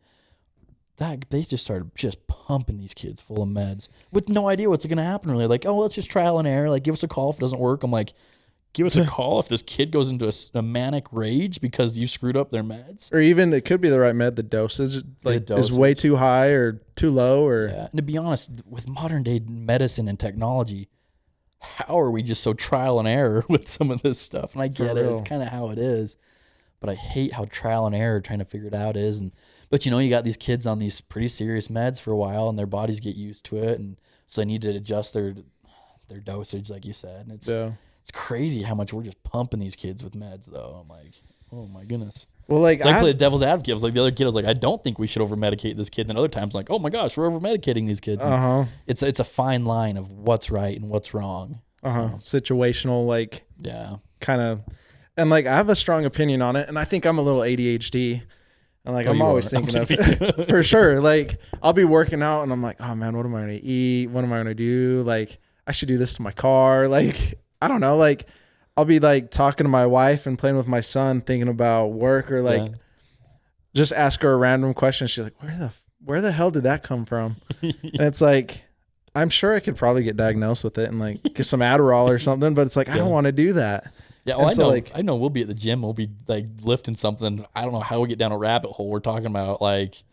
they just started pumping these kids full of meds with no idea what's going to happen really. Like, oh, let's just trial and error. Like, give us a call if it doesn't work. I'm like, give us a call if this kid goes into a manic rage because you screwed up their meds. Or even it could be the right med. The dosage is way too high or too low. Or And to be honest, with modern day medicine and technology, how are we just so trial and error with some of this stuff? And I get it. It's kind of how it is. But I hate how trial and error trying to figure it out is. But you got these kids on these pretty serious meds for a while, and their bodies get used to it, and so they need to adjust their dosage, like you said. And it's crazy how much we're just pumping these kids with meds, though. I'm like, oh my goodness. Well, like I played devil's advocate. I was like, the other kid, I was like, I don't think we should over medicate this kid. And other times, like, oh my gosh, we're over medicating these kids. It's a fine line of what's right and what's wrong. Situational, like kind of, and like I have a strong opinion on it, and I think I'm a little ADHD. And like I'm always thinking of for sure. Like I'll be working out and I'm like, oh man, what am I gonna eat? What am I gonna do? Like I should do this to my car. Like I don't know. Like I'll be like talking to my wife and playing with my son, thinking about work or like just ask her a random question. She's like, where the hell did that come from? And it's like, I'm sure I could probably get diagnosed with it and like get some Adderall or something. But it's like I don't want to do that. Yeah, well, I know we'll be at the gym. We'll be like lifting something. I don't know how we get down a rabbit hole. We're talking about like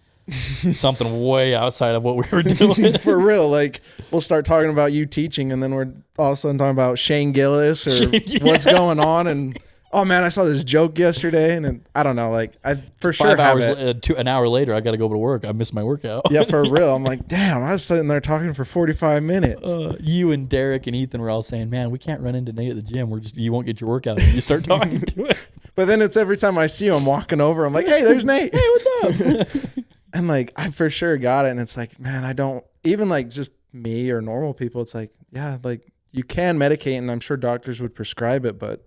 something way outside of what we were doing. For real. Like we'll start talking about you teaching, and then we're all of a sudden talking about Shane Gillis or what's going on. And oh man, I saw this joke yesterday, and I don't know. Like I for sure 5 hours, an hour later, I got to go to work. I missed my workout. Yeah, for real. I'm like, damn, I was sitting there talking for 45 minutes. You and Derek and Ethan were all saying, man, we can't run into Nate at the gym. You won't get your workout if you start talking to it. But then it's every time I see you, I'm walking over. I'm like, hey, there's Nate. Hey, what's up? And like, I for sure got it. And it's like, man, I don't even like just me or normal people. It's like, yeah, like you can medicate, and I'm sure doctors would prescribe it, but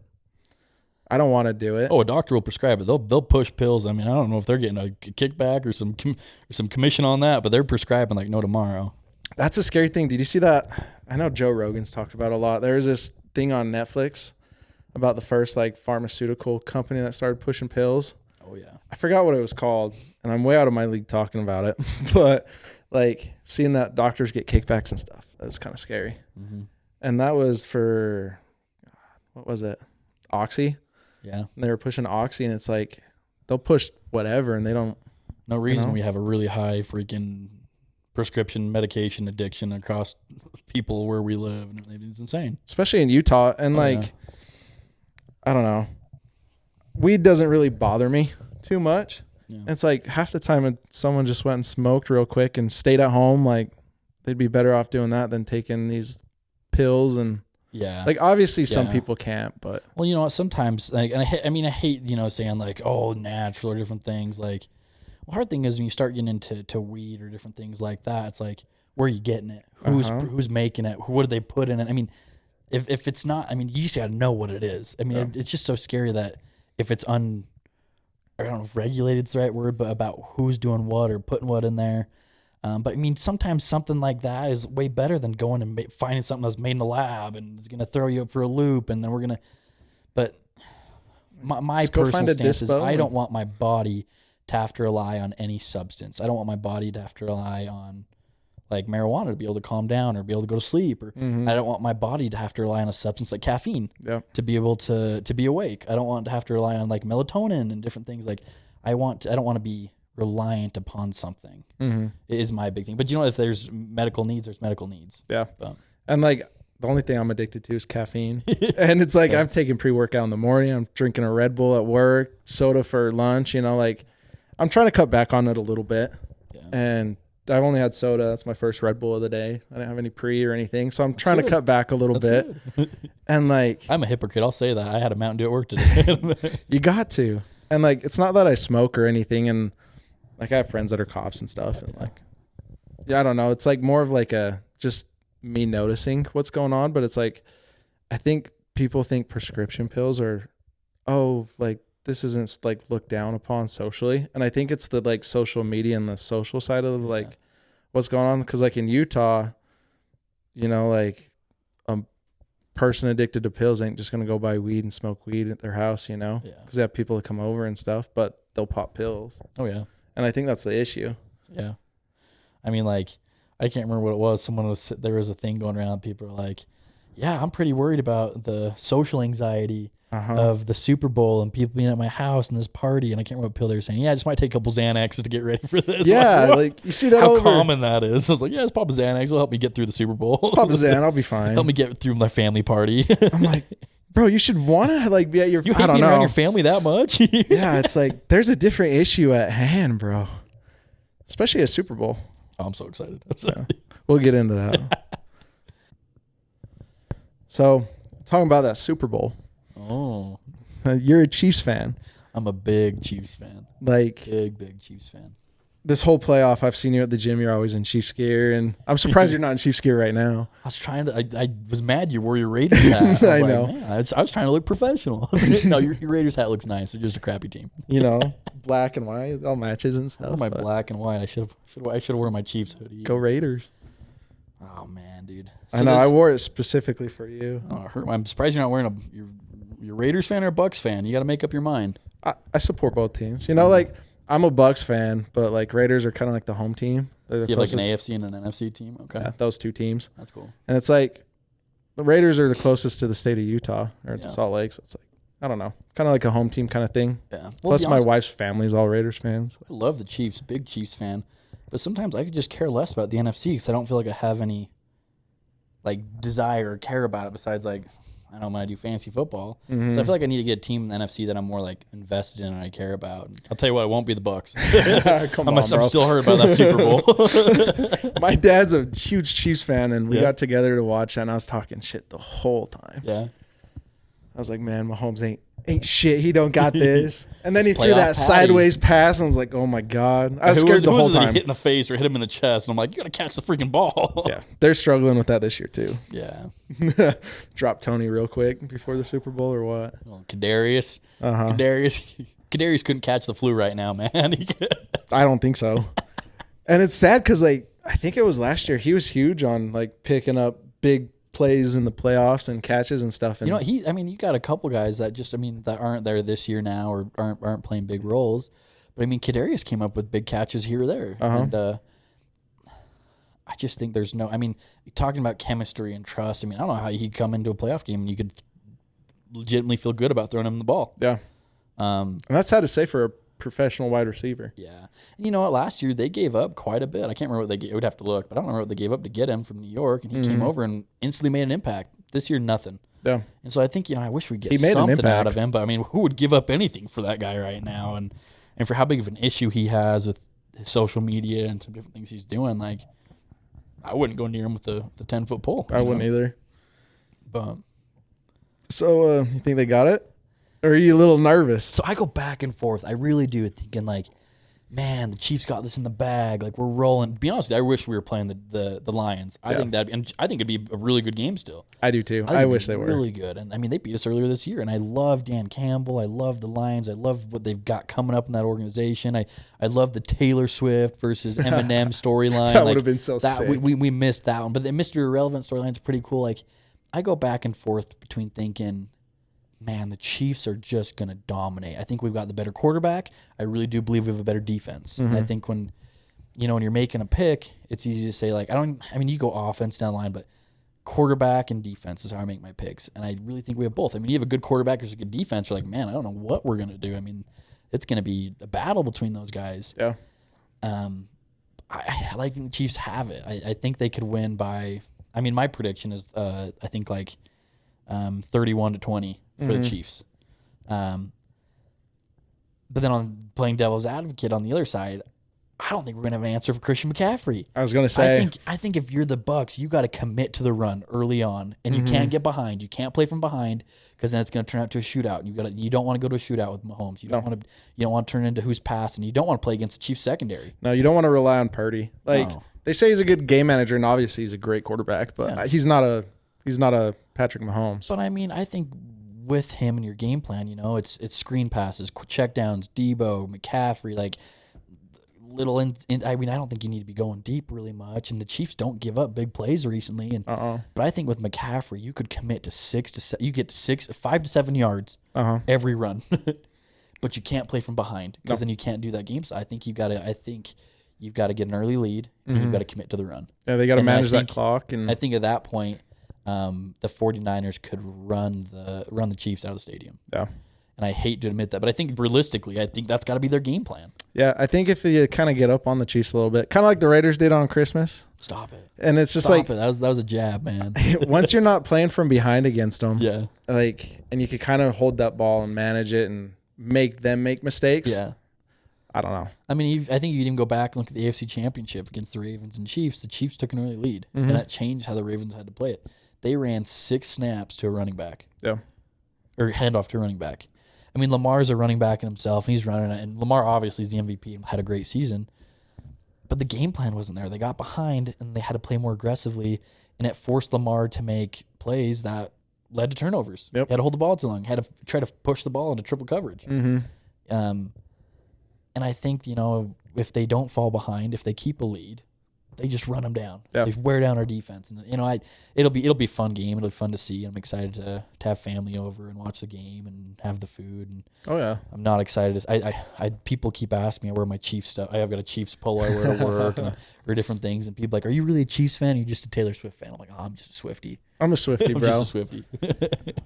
I don't want to do it. Oh, a doctor will prescribe it. They'll push pills. I mean, I don't know if they're getting a kickback or some commission on that, but they're prescribing like no tomorrow. That's a scary thing. Did you see that? I know Joe Rogan's talked about it a lot. There was this thing on Netflix about the first like pharmaceutical company that started pushing pills. Oh yeah. I forgot what it was called, and I'm way out of my league talking about it. But like seeing that doctors get kickbacks and stuff, that was kind of scary. Mm-hmm. And that was for, what was it? Oxy. Yeah. And they were pushing Oxy, and it's like they'll push whatever, and they don't No reason we have a really high freaking prescription medication addiction across people where we live. It's insane. Especially in Utah. And I don't know. Weed doesn't really bother me too much. Yeah. It's like half the time someone just went and smoked real quick and stayed at home, like they'd be better off doing that than taking these pills. And like obviously some people can't, but well, you know what, sometimes like, and I hate, you know, saying like, oh, natural or different things. Like the hard thing is when you start getting into weed or different things like that, it's like, where are you getting it? Who's making it? What did they put in it? I mean, if it's not, I mean, you just gotta know what it is. I mean, it's just so scary that if it's I don't know if regulated is the right word, but about who's doing what or putting what in there. But I mean, sometimes something like that is way better than going and finding something that's made in a lab and is going to throw you up for a loop. And then we're going to, but my personal stance is I don't want my body to have to rely on any substance. I don't want my body to have to rely on like marijuana to be able to calm down or be able to go to sleep. Or I don't want my body to have to rely on a substance like caffeine to be able to be awake. I don't want to have to rely on like melatonin and different things. Like I don't want to be reliant upon something. It is my big thing. But you know, if there's medical needs, there's medical needs. Yeah. But, and like the only thing I'm addicted to is caffeine. And it's like I'm taking pre-workout in the morning. I'm drinking a Red Bull at work, soda for lunch. You know, like I'm trying to cut back on it a little bit. Yeah. And I've only had soda. That's my first Red Bull of the day. I didn't have any pre or anything. So I'm trying to cut back a little bit. And like, I'm a hypocrite. I'll say that. I had a Mountain Dew at work today. You got to. And like, it's not that I smoke or anything. And like, I have friends that are cops and stuff. And like, I don't know. It's like more of like just me noticing what's going on. But it's like, I think people think prescription pills are, like, this isn't like looked down upon socially. And I think it's the like social media and the social side of like what's going on. Cause like in Utah, you know, like a person addicted to pills ain't just going to go buy weed and smoke weed at their house, you know, cause they have people that come over and stuff, but they'll pop pills. Oh yeah. And I think that's the issue. Yeah. I mean, like, I can't remember what it was. There was a thing going around. People are like, yeah, I'm pretty worried about the social anxiety of the Super Bowl and people being at my house and this party. And I can't remember what pill they were saying. Yeah, I just might take a couple Xanaxes to get ready for this. Yeah, like you see that how common that is. I was like, yeah, just pop a Xanax. It'll help me get through the Super Bowl. Pop a Xan, I'll be fine. Help me get through my family party. I'm like, bro, you should want to like be at your. You hate being around your family that much? Yeah, it's like there's a different issue at hand, bro. Especially a Super Bowl. Oh, I'm so excited. Yeah, we'll get into that. So, talking about that Super Bowl. Oh. You're a Chiefs fan. I'm a big Chiefs fan. Like big Chiefs fan. This whole playoff, I've seen you at the gym. You're always in Chiefs gear, and I'm surprised you're not in Chiefs gear right now. I was trying to. I was mad you wore your Raiders hat. I know. Man, I was trying to look professional. No, your Raiders hat looks nice. They're just a crappy team. You know, black and white, all matches and stuff. My black and white. I should have worn my Chiefs hoodie. Go Raiders. Oh man, dude. So I know. I wore it specifically for you. Oh, I'm surprised you're not wearing you're Raiders fan or a Bucks fan. You got to make up your mind. I support both teams. You know, like I'm a Bucks fan, but like Raiders are kind of like the home team. You have like an AFC and an NFC team? Okay. Yeah, those two teams. That's cool. And it's like the Raiders are the closest to the state of Utah or to Salt Lake. So it's like, I don't know, kind of like a home team kind of thing. Yeah. Well, plus my wife's family's all Raiders fans. I love the Chiefs, big Chiefs fan. But sometimes I could just care less about the NFC because I don't feel like I have any like desire or care about it besides like, I know when I do fantasy football. So I feel like I need to get a team in the NFC that I'm more like invested in and I care about. I'll tell you what, it won't be the Bucks. I'm still hurt about that Super Bowl. My dad's a huge Chiefs fan, and we got together to watch that, and I was talking shit the whole time. Yeah. I was like, man, Mahomes ain't shit. He don't got this. And then he threw that sideways pass, and I was like, oh my God. I was scared the whole time. Hit in the face or hit him in the chest. And I'm like, you got to catch the freaking ball. Yeah. They're struggling with that this year, too. Yeah. Drop Tony real quick before the Super Bowl or what? Well, Kadarius. Kadarius couldn't catch the flu right now, man. I don't think so. And it's sad because, like, I think it was last year. He was huge on, like, picking up big plays in the playoffs and catches and stuff. And you know, you got a couple guys that that aren't there this year now or aren't playing big roles. But I mean, Kadarius came up with big catches here or there. And I just think there's talking about chemistry and trust. I mean, I don't know how he'd come into a playoff game and you could legitimately feel good about throwing him the ball. Yeah. And that's sad to say for professional wide receiver. Yeah. And you know what? Last year, they gave up quite a bit. I can't remember what they gave. I would have to look, but I don't remember what they gave up to get him from New York. And he came over and instantly made an impact. This year, nothing. Yeah. And so I think, I wish we'd get He made an something out impact. of him. But, I mean, who would give up anything for that guy right now? And for how big of an issue he has with his social media and some different things he's doing, like, I wouldn't go near him with the 10-foot pole. I wouldn't either. But So you think they got it? Or are you a little nervous? so I go back and forth. I really do, thinking like, man, the Chiefs got this in the bag. Like, we're rolling. To be honest with you, I wish we were playing the Lions. I think it'd be a really good game still. I do too. think I it'd wish be they were. really good. And I mean, they beat us earlier this year, and I love Dan Campbell. I love the Lions. I love what they've got coming up in that organization. I love the Taylor Swift versus Eminem storyline. That would have been so that. sick. We missed that one, but the Mr. Irrelevant storyline's pretty cool. Like, I go back and forth between thinking, man, the Chiefs are just going to dominate. I think we've got the better quarterback. I really do believe we have a better defense. And I think when you're making a pick, it's easy to say, like, you go offense down the line, but quarterback and defense is how I make my picks. And I really think we have both. I mean, you have a good quarterback, there's a good defense. You're like, man, I don't know what we're going to do. I mean, it's going to be a battle between those guys. Yeah. I like the Chiefs have it. I think they could win by, my prediction is, I think 31-20 for the Chiefs. But then on playing devil's advocate on the other side, I don't think we're going to have an answer for Christian McCaffrey. I was going to say. I think if you're the Bucs, you got to commit to the run early on, and you can't get behind. You can't play from behind because then it's going to turn out to a shootout. And you don't want to go to a shootout with Mahomes. You don't want to turn into who's passing. You don't want to play against the Chiefs secondary. No, you don't want to rely on Purdy. Like, No. they say he's a good game manager, and obviously he's a great quarterback, but he's not a Patrick Mahomes. But I think with him and your game plan, it's screen passes, check downs, Debo, McCaffrey, like little. I don't think you need to be going deep really much. And the Chiefs don't give up big plays recently. And but I think with McCaffrey, you could commit to 5 to 7 yards every run, but you can't play from behind because then you can't do that game. So I think you've got to get an early lead and you've got to commit to the run. Yeah, they got to manage that clock. And I think at that point, the 49ers could run the Chiefs out of the stadium. Yeah. And I hate to admit that, but I think realistically, that's got to be their game plan. Yeah, I think if you kind of get up on the Chiefs a little bit, kind of like the Raiders did on Christmas. Stop it. And it's just Stop it. That was a jab, man. once you're not playing from behind against them, Yeah. and you could kind of hold that ball and manage it and make them make mistakes. Yeah. I don't know. I think you can even go back and look at the AFC Championship against the Ravens and Chiefs. The Chiefs took an early lead, and that changed how the Ravens had to play it. They ran 6 snaps to a running back. Yeah. Or handoff to a running back. Lamar's a running back in himself, and he's running it. And Lamar obviously is the MVP and had a great season. But the game plan wasn't there. They got behind, and they had to play more aggressively, and it forced Lamar to make plays that led to turnovers. Yep. He had to hold the ball too long. Had to try to push the ball into triple coverage. And I think, if they don't fall behind, if they keep a lead, they just run them down. Yeah. They wear down our defense, and it'll be a fun game. It'll be fun to see. I'm excited to have family over and watch the game and have the food. And Oh yeah. I'm not excited. I people keep asking me where my Chiefs stuff. I've got a Chiefs polo I wear to work or different things, and people are like, "Are you really a Chiefs fan? Or are you just a Taylor Swift fan?" I'm like, "Oh, I'm just a Swiftie." I'm a Swiftie, I'm bro. just a Swiftie.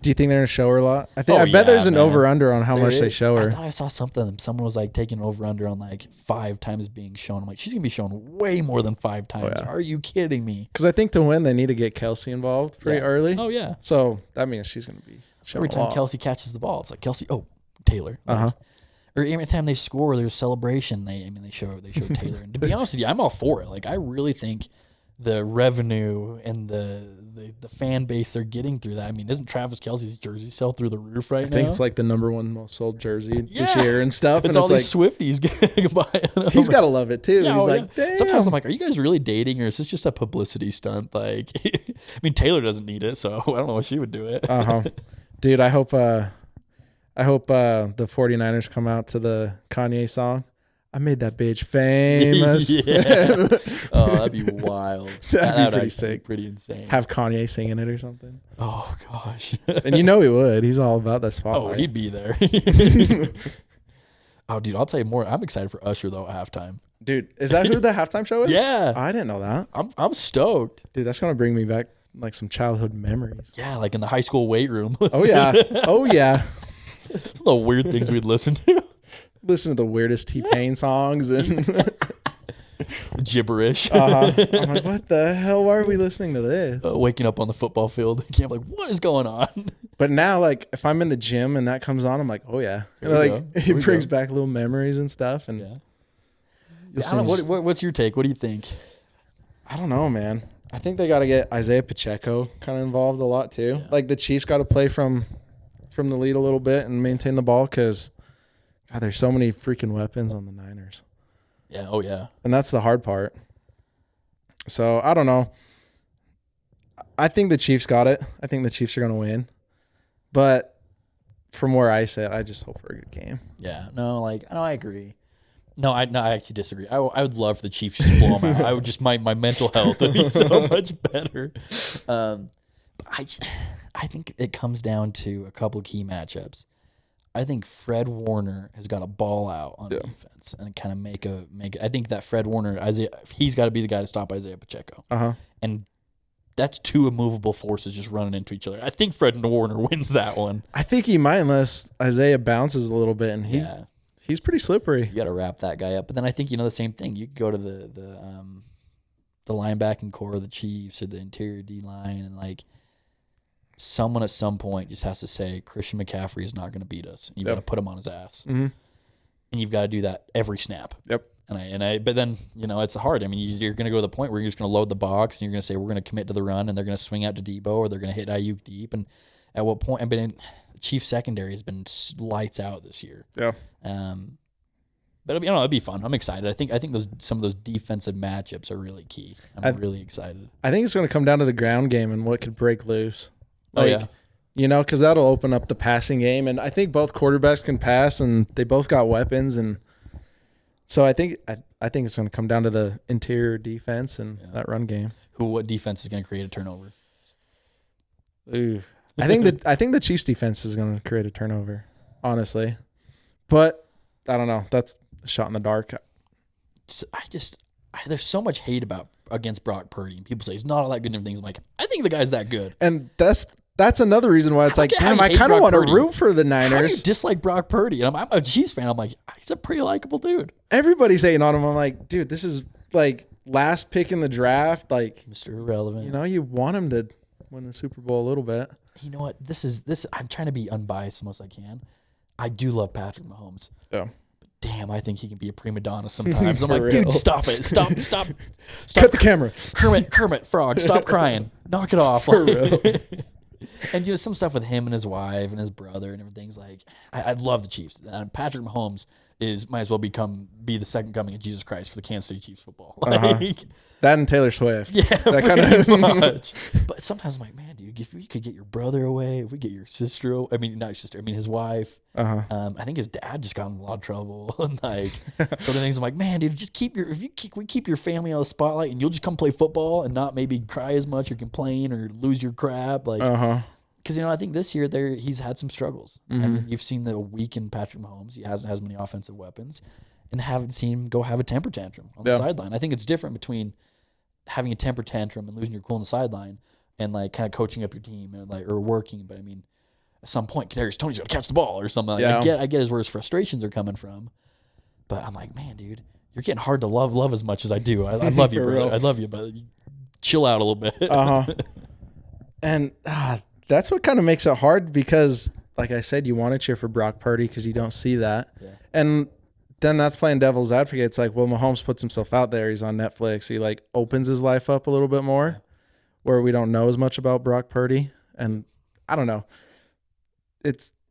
Do you think they're gonna show her a lot? I bet Yeah, there's an man. over under on how There much they is. show I her. thought I saw something. Someone was like taking over under on like 5 times being shown. I'm like, she's gonna be shown way more than 5 times. yeah. Are you kidding me? Because I think to win, they need to get Kelsey involved pretty early. Oh yeah. So that means she's gonna be shown Every a time lot. Kelsey catches the ball, it's like Kelsey. Oh, Taylor. Like, or every time they score, there's celebration. They show Taylor. And to be honest with you, I'm all for it. Like, I really think the revenue and the fan base they're getting through that. Isn't Travis Kelsey's jersey sell through the roof right now? I think it's like the #1 most sold jersey this Yeah. year and stuff. It's and all these Swifties getting by. he's got to love it too. Yeah, he's oh, like, yeah. damn. Sometimes I'm like, are you guys really dating, or is this just a publicity stunt? Like, Taylor doesn't need it, so I don't know if she would do it. Dude, I hope the 49ers come out to the Kanye song. I made that bitch famous. Yeah. Oh, that'd be wild. That'd be pretty actually sick. be pretty insane. Have Kanye singing it or something. Oh gosh. And he would. He's all about that spotlight. Oh, he'd be there. Oh, dude, I'll tell you more. I'm excited for Usher though at halftime. Dude, is that who the halftime show is? Yeah. I didn't know that. I'm stoked. Dude, that's gonna bring me back like some childhood memories. Yeah, like in the high school weight room. Oh yeah. Oh yeah. Some of the weird things we'd listen to. listen to the weirdest T-Pain songs and gibberish. I'm like, what the hell? Why are we listening to this? Waking up on the football field, I'm like, what is going on? But now, like, if I'm in the gym and that comes on, I'm like, oh yeah, like it brings back little memories and stuff. And I don't know, what's your take? What do you think? I don't know, man. I think they got to get Isaiah Pacheco kind of involved a lot too. Yeah. Like the Chiefs got to play from the lead a little bit and maintain the ball because, God, there's so many freaking weapons on the Niners. Yeah. Oh yeah. And that's the hard part. So I don't know. I think the Chiefs got it. I think the Chiefs are going to win. But from where I sit, I just hope for a good game. Yeah. No, I agree. No, I actually disagree. I would love for the Chiefs just to blow them out. I would just my mental health would be so much better. I think it comes down to a couple of key matchups. I think Fred Warner has got to ball out on defense and kind of make. I think that Fred Warner, he's got to be the guy to stop Isaiah Pacheco. And that's two immovable forces just running into each other. I think Fred Warner wins that one. I think he might unless Isaiah bounces a little bit, and he's pretty slippery. You got to wrap that guy up. But then I think the same thing. You could go to the linebacking core of the Chiefs or the interior D line, and like someone at some point just has to say Christian McCaffrey is not going to beat us. You got to put him on his ass, and you've got to do that every snap. Yep. But then it's hard. I mean, you're going to go to the point where you're just going to load the box and you're going to say we're going to commit to the run, and they're going to swing out to Debo or they're going to hit Ayuk deep. And at what point? The Chiefs secondary has been lights out this year. Yeah. But it'd be fun. I'm excited. I think some of those defensive matchups are really key. I'm really excited. I think it's going to come down to the ground game and what could break loose. Like, because that'll open up the passing game, and I think both quarterbacks can pass, and they both got weapons, and so I think it's going to come down to the interior defense and that run game. What defense is going to create a turnover? Ooh, I think the Chiefs defense is going to create a turnover, honestly, but I don't know. That's a shot in the dark. There's so much hate against Brock Purdy, and people say he's not all that good and things. I'm like, I think the guy's that good, and that's another reason why it's damn, I kind of want to root for the Niners. How do you dislike Brock Purdy? And I'm a Chiefs fan. I'm like, he's a pretty likable dude. Everybody's hating on him. I'm like, dude, this is like last pick in the draft. Like Mr. Irrelevant. You want him to win the Super Bowl a little bit. You know what? This. I'm trying to be unbiased the most I can. I do love Patrick Mahomes. Yeah. Damn, I think he can be a prima donna sometimes. I'm like, real. dude, stop it. Stop. Cut the camera. Kermit, frog, stop crying. Knock it off. For real. And some stuff with him and his wife and his brother and everything's like, I love the Chiefs. And Patrick Mahomes might as well be the second coming of Jesus Christ for the Kansas City Chiefs football. That and Taylor Swift. Yeah, that kind of much. But sometimes I'm like, man, dude, if we could get your brother away, if we get your sister, not your sister, his wife. I think his dad just got in a lot of trouble. And like, so the things I'm like, man, dude, just keep your family on the spotlight, and you'll just come play football and not maybe cry as much or complain or lose your crap, like. Because, I think this year he's had some struggles. I mean, you've seen the weakened Patrick Mahomes. He hasn't as many offensive weapons, and haven't seen him go have a temper tantrum on the sideline. I think it's different between having a temper tantrum and losing your cool on the sideline and like kind of coaching up your team and or working. But I mean, at some point, Kadarius Toney's going to catch the ball or something. Like, I get where his frustrations are coming from. But I'm like, man, dude, you're getting hard to love as much as I do. I love you, bro. I love you, but chill out a little bit. And that's what kind of makes it hard because, like I said, you want to cheer for Brock Purdy because you don't see that. Yeah. And then that's playing devil's advocate. It's like, well, Mahomes puts himself out there. He's on Netflix. He like opens his life up a little bit more where we don't know as much about Brock Purdy. And I don't know.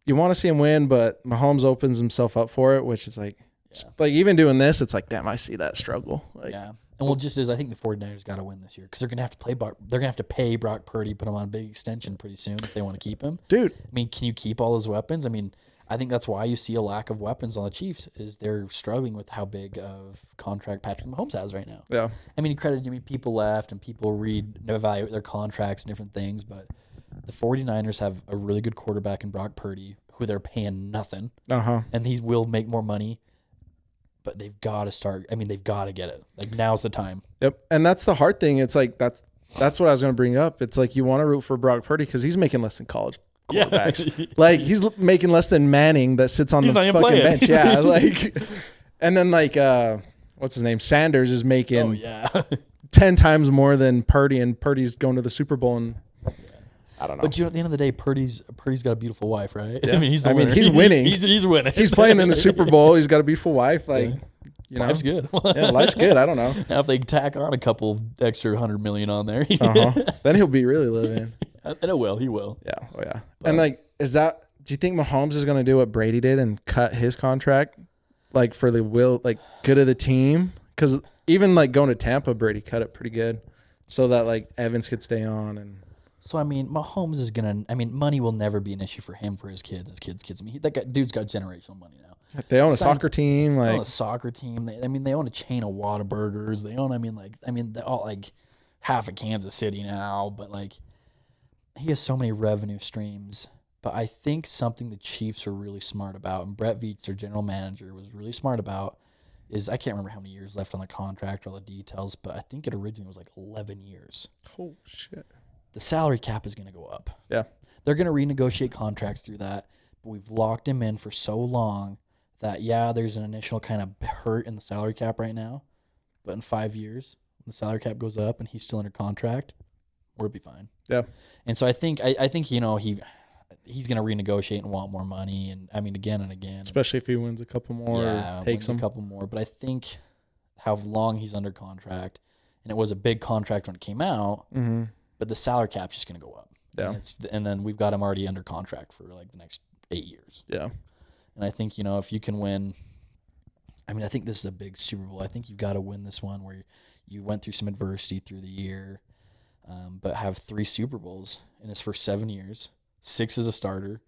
You want to see him win, but Mahomes opens himself up for it, which is like even doing this, it's like, damn, I see that struggle. Like, yeah. And just as I think the 49ers got to win this year because they're going to have to they're going to have to pay Brock Purdy, put him on a big extension pretty soon if they want to keep him. Dude. I mean, can you keep all those weapons? I mean, I think that's why you see a lack of weapons on the Chiefs is they're struggling with how big of contract Patrick Mahomes has right now. Yeah. I mean, people left and people evaluate their contracts and different things, but the 49ers have a really good quarterback in Brock Purdy who they're paying nothing. And he will make more money. But they've got to start. I mean, they've got to get it. Like, now's the time. Yep. And that's the hard thing. It's like that's what I was going to bring up. It's like you want to root for Brock Purdy because he's making less than college quarterbacks. Like he's making less than Manning that sits on He's the not even fucking playing. bench. Yeah, like, and then like what's his name? Sanders is making Oh yeah. 10 times more than Purdy, and Purdy's going to the Super Bowl. And I don't know. But at the end of the day, Purdy's got a beautiful wife, right? Yeah. I mean, he's the I mean, winner. he's winning. He's winning. He's playing in the Super Bowl. He's got a beautiful wife. Like, you know, Life's good. yeah, life's good. I don't know. Now if they tack on a couple of extra 100 million on there, Then he'll be really living. and it will. He will. Yeah. Oh yeah. And like, do you think Mahomes is going to do what Brady did and cut his contract, like for the good of the team? Because even like going to Tampa, Brady cut it pretty good, so that like Evans could stay on. And So I mean, Mahomes is gonna. I mean, money will never be an issue for him, for his kids, I mean, that dude's got generational money now. they own a soccer team. They Like own a soccer team. They own a chain of Whataburgers. They own. They're all like half of Kansas City now. But like, he has so many revenue streams. But I think something the Chiefs are really smart about, and Brett Veach, their general manager, was really smart about, is I can't remember how many years left on the contract or all the details, but I think it originally was like 11 years. oh shit. The salary cap is going to go up. Yeah. They're going to renegotiate contracts through that, but we've locked him in for so long that, yeah, there's an initial kind of hurt in the salary cap right now, but in 5 years, when the salary cap goes up and he's still under contract, we'll be fine. Yeah. And so I think he's going to renegotiate and want more money, and I mean, again and again. Especially if he wins a couple more, or takes them a couple more. But I think how long he's under contract, and it was a big contract when it came out, but the salary cap's just going to go up. Yeah. And then we've got him already under contract for like the next 8 years. Yeah. And I think, if you can win, I mean, I think this is a big Super Bowl. I think you've got to win this one where you went through some adversity through the year, but have 3 Super Bowls in his first 7 years. 6 as a starter,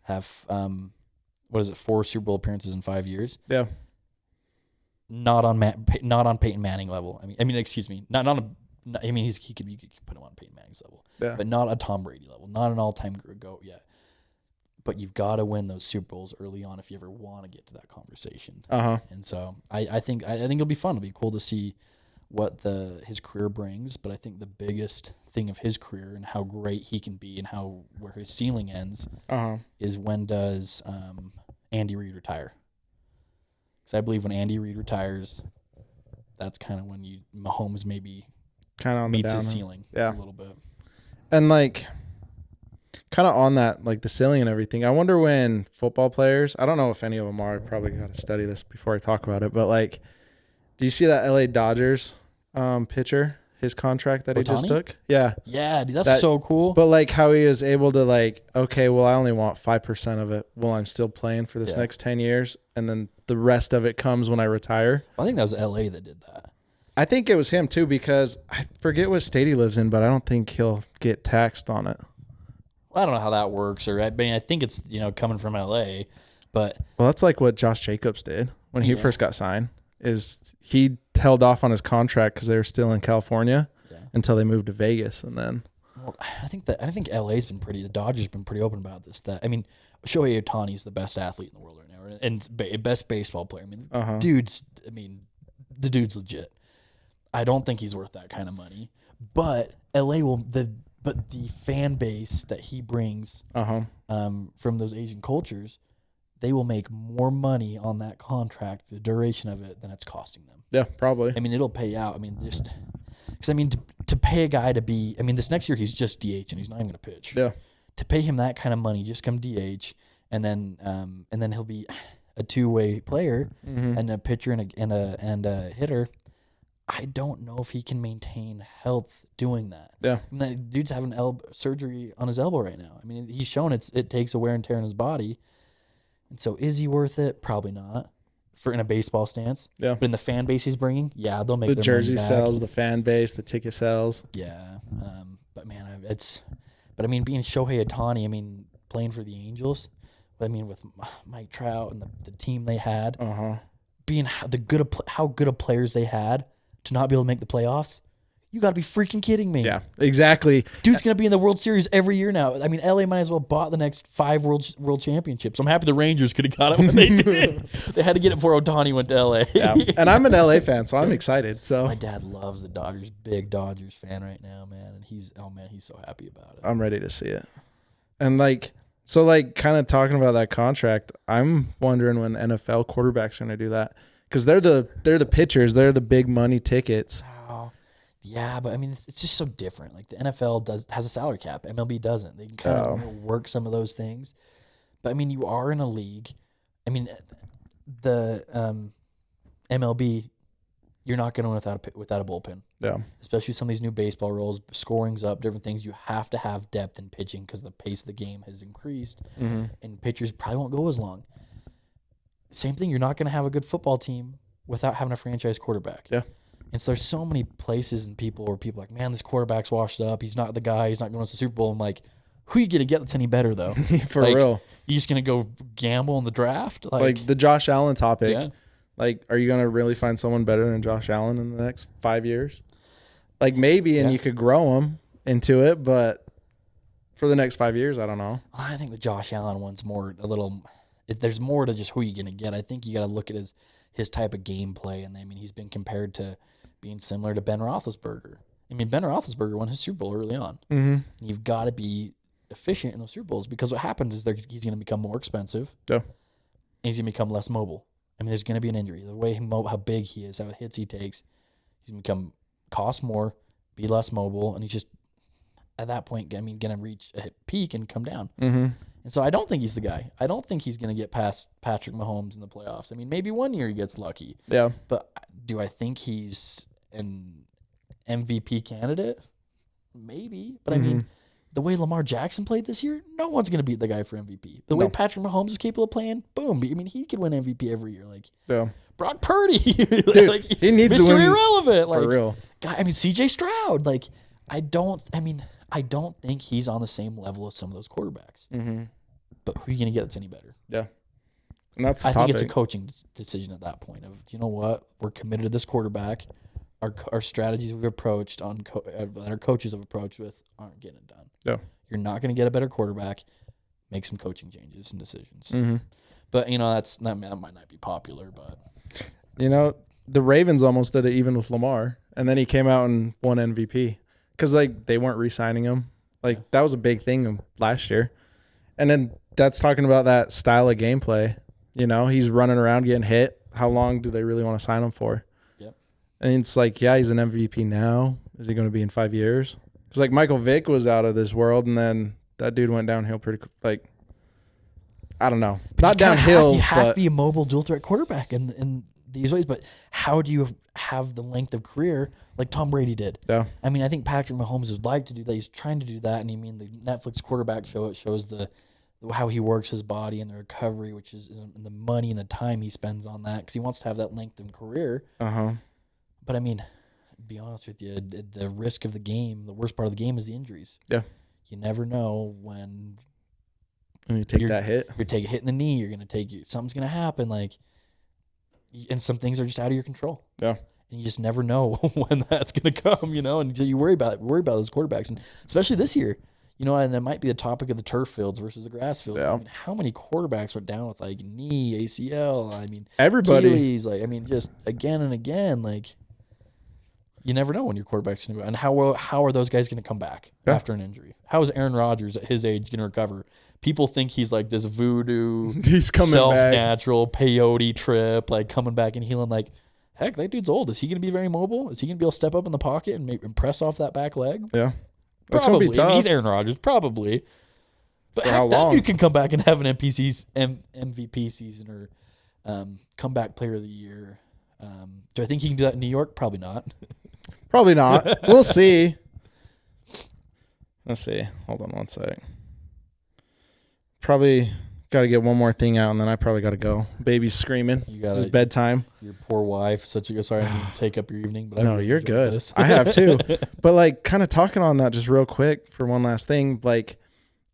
have 4 Super Bowl appearances in 5 years? Yeah, not on Peyton Manning level. I mean, excuse me, not on. I mean, you could put him on Peyton Manning's level, but not a Tom Brady level, not an all-time GOAT yet. But you've got to win those Super Bowls early on if you ever want to get to that conversation. And so I think it'll be fun. It'll be cool to see what his career brings, but I think the biggest thing of his career and how great he can be and where his ceiling ends is when does Andy Reid retire? Because I believe when Andy Reid retires, that's kind of when Mahomes maybe kind of meets his ceiling a little bit. And like kind of on that, like the ceiling and everything, I wonder when football players, I don't know if any of them are, I probably got to study this before I talk about it, but like, do you see that LA Dodgers pitcher, his contract that he just took? Yeah. Yeah, dude, that's so cool. But like how he was able to like, okay, well, I only want 5% of it while I'm still playing for this next 10 years. And then the rest of it comes when I retire. I think that was LA that did that. I think it was him too, because I forget what state he lives in, but I don't think he'll get taxed on it. Well, I don't know how that works, I mean, I think it's, coming from LA, but. Well, that's like what Josh Jacobs did when he first got signed. Is he held off on his contract because they were still in California until they moved to Vegas, and then. Well, I think the Dodgers been pretty open about this. That I mean, Shohei Ohtani is the best athlete in the world right now, and best baseball player. I mean, the dude's legit. I don't think he's worth that kind of money, but the fan base that he brings from those Asian cultures, they will make more money on that contract, the duration of it, than it's costing them. Yeah, probably. I mean, it'll pay out. I mean, to pay a guy to be, this next year he's just DH and he's not even going to pitch. Yeah. To pay him that kind of money, just come DH, and then he'll be a two-way player and a pitcher and a hitter. I don't know if he can maintain health doing that. Yeah. I mean, that dude's having surgery on his elbow right now. I mean, he's shown it takes a wear and tear in his body. And so is he worth it? Probably not in a baseball stance. Yeah. But in the fan base he's bringing, they'll make the jersey sales, the fan base, the ticket sales. Yeah. But man, being Shohei Ohtani, playing for the Angels, with Mike Trout and the team they had, being how good of players they had to not be able to make the playoffs. You got to be freaking kidding me. Yeah, exactly. Dude's going to be in the World Series every year now. I mean, LA might as well bought the next 5 world championships. I'm happy the Rangers could have got it when they did. They had to get it before Ohtani went to LA. Yeah. And I'm an LA fan, so I'm excited. So my dad loves the Dodgers, big Dodgers fan right now, man. And he's so happy about it. I'm ready to see it. And like, so like kind of talking about that contract, I'm wondering when NFL quarterbacks are going to do that, because they're the pitchers, they're the big money tickets. Oh, yeah, but I mean, it's just so different. Like the NFL has a salary cap, MLB doesn't. They can kind of work some of those things, but I mean, you are in a league. I mean, the MLB, you're not going to win without a bullpen. Yeah. Especially some of these new baseball rules, scoring's up, different things. You have to have depth in pitching because the pace of the game has increased, and pitchers probably won't go as long. Same thing, you're not going to have a good football team without having a franchise quarterback. Yeah. And so there's so many places and people where people are like, man, this quarterback's washed up. He's not the guy. He's not going to the Super Bowl. I'm like, who are you going to get that's any better, though? For like, real. You just going to go gamble in the draft? Like the Josh Allen topic. Yeah. Like, are you going to really find someone better than Josh Allen in the next 5 years? Like, maybe, and you could grow him into it, but for the next 5 years, I don't know. I think the Josh Allen one's there's more to just who you're going to get. I think you got to look at his type of gameplay. And I mean, he's been compared to being similar to Ben Roethlisberger. I mean, Ben Roethlisberger won his Super Bowl early on. Mm-hmm. And you've got to be efficient in those Super Bowls, because what happens is he's going to become more expensive. Yeah. And he's going to become less mobile. I mean, there's going to be an injury. The way how big he is, how hits he takes, he's going to cost more, be less mobile, and he's just, at that point, going to reach a peak and come down. Mm-hmm. And so I don't think he's the guy. I don't think he's going to get past Patrick Mahomes in the playoffs. I mean, maybe one year he gets lucky. Yeah. But do I think he's an MVP candidate? Maybe. But I mean, the way Lamar Jackson played this year, no one's going to beat the guy for MVP. The way Patrick Mahomes is capable of playing, boom. I mean, he could win MVP every year. Like, Brock Purdy. Dude, like, he needs to Mr. win. Irrelevant. Like, for real. God, I mean, CJ Stroud. Like, I don't think he's on the same level as some of those quarterbacks. Mm-hmm. But who are you going to get that's any better? Yeah. And that's I think it's a coaching decision at that point of, you know what? We're committed to this quarterback. Our strategies we've approached that our coaches have approached with aren't getting it done. Yeah. You're not going to get a better quarterback. Make some coaching changes and decisions. Mm-hmm. But, that might not be popular, but. The Ravens almost did it even with Lamar, and then he came out and won MVP because, like, they weren't re-signing him. Like, that was a big thing last year. And then that's talking about that style of gameplay. He's running around getting hit. How long do they really want to sign him for? Yep. And it's like, yeah, he's an MVP now. Is he going to be in 5 years? Because, like, Michael Vick was out of this world, and then that dude went downhill pretty, like, I don't know. Not downhill, You have to be a mobile dual-threat quarterback in these ways, but how do you have the length of career like Tom Brady did? Yeah. I mean, I think Patrick Mahomes would like to do that. He's trying to do that, and the Netflix quarterback show, it shows how he works his body and the recovery, which is the money and the time he spends on that, because he wants to have that length in career. Uh-huh. But, I mean, to be honest with you, the risk of the game, the worst part of the game is the injuries. Yeah. You never know when you take that hit. You're taking a hit in the knee. You're going to something's going to happen. Like, and some things are just out of your control. Yeah. And you just never know when that's going to come, and you worry about those quarterbacks. And especially this year, and it might be the topic of the turf fields versus the grass fields. Yeah. I mean, how many quarterbacks went down with, like, knee, ACL? I mean, everybody. Achilles, like, I mean, just again and again, like, you never know when your quarterback's going to go. And how are those guys going to come back after an injury? How is Aaron Rodgers at his age going to recover? People think he's like this voodoo, he's coming self-natural peyote trip, like coming back and healing. Like, heck, that dude's old. Is he going to be very mobile? Is he going to be able to step up in the pocket and press off that back leg? Yeah. That's probably. Gonna be tough. I mean, he's Aaron Rodgers, probably. But heck, that dude can come back and have an MVP season or comeback player of the year. Do I think he can do that in New York? Probably not. Probably not. We'll see. Let's see. Hold on one sec. Probably got to get one more thing out, and then I probably got to go. Baby's screaming. This is bedtime. Your poor wife. Sorry, I didn't take up your evening. But no, you're good. I have too. But, like, kind of talking on that just real quick for one last thing. Like,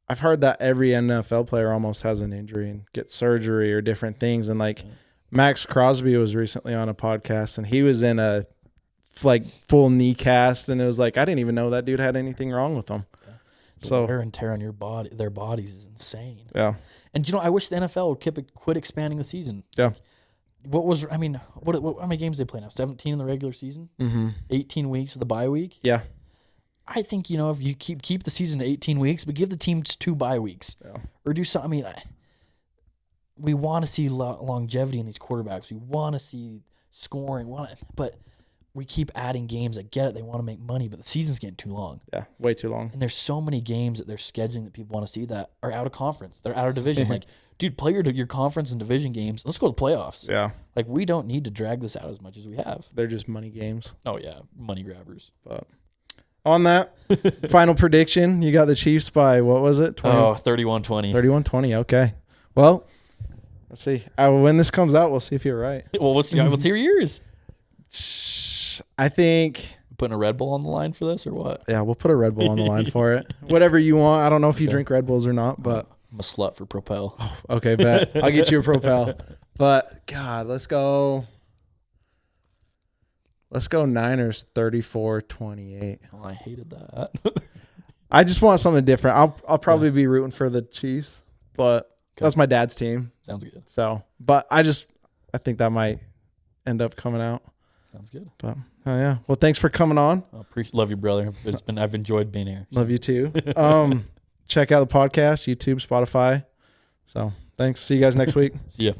I've heard that every NFL player almost has an injury and gets surgery or different things. And, like, Max Crosby was recently on a podcast, and he was in a, like, full knee cast, and it was like, I didn't even know that dude had anything wrong with him. The wear and tear on their bodies is insane. Yeah. And, I wish the NFL would quit expanding the season. Yeah. What how many games they play now? 17 in the regular season? Mm-hmm. 18 weeks with the bye week? Yeah. I think, if you keep the season to 18 weeks, but give the teams 2 bye weeks. Yeah. Or do something. I mean, we want to see longevity in these quarterbacks. We want to see scoring. But we keep adding games. I get it. They want to make money, but the season's getting too long. Yeah, way too long. And there's so many games that they're scheduling that people want to see that are out of conference. They're out of division. Like, dude, play your conference and division games. Let's go to the playoffs. Yeah. Like, we don't need to drag this out as much as we have. They're just money games. Oh, yeah. Money grabbers. But on that, final prediction, you got the Chiefs by, what was it? 31-20. 31-20, okay. Well, let's see. When this comes out, we'll see if you're right. Well, let's hear yours. I think... Putting a Red Bull on the line for this or what? Yeah, we'll put a Red Bull on the line for it. Whatever you want. I don't know if you drink Red Bulls or not, but... I'm a slut for Propel. Oh, okay, bet. I'll get you a Propel. But, God, let's go Niners 34-28. Oh, I hated that. I just want something different. I'll probably be rooting for the Chiefs, but that's my dad's team. Sounds good. So, but I think that might end up coming out. Sounds good. But yeah. Well, thanks for coming on. Love you, brother. I've enjoyed being here. Love you too. Check out the podcast, YouTube, Spotify. So thanks. See you guys next week. See ya.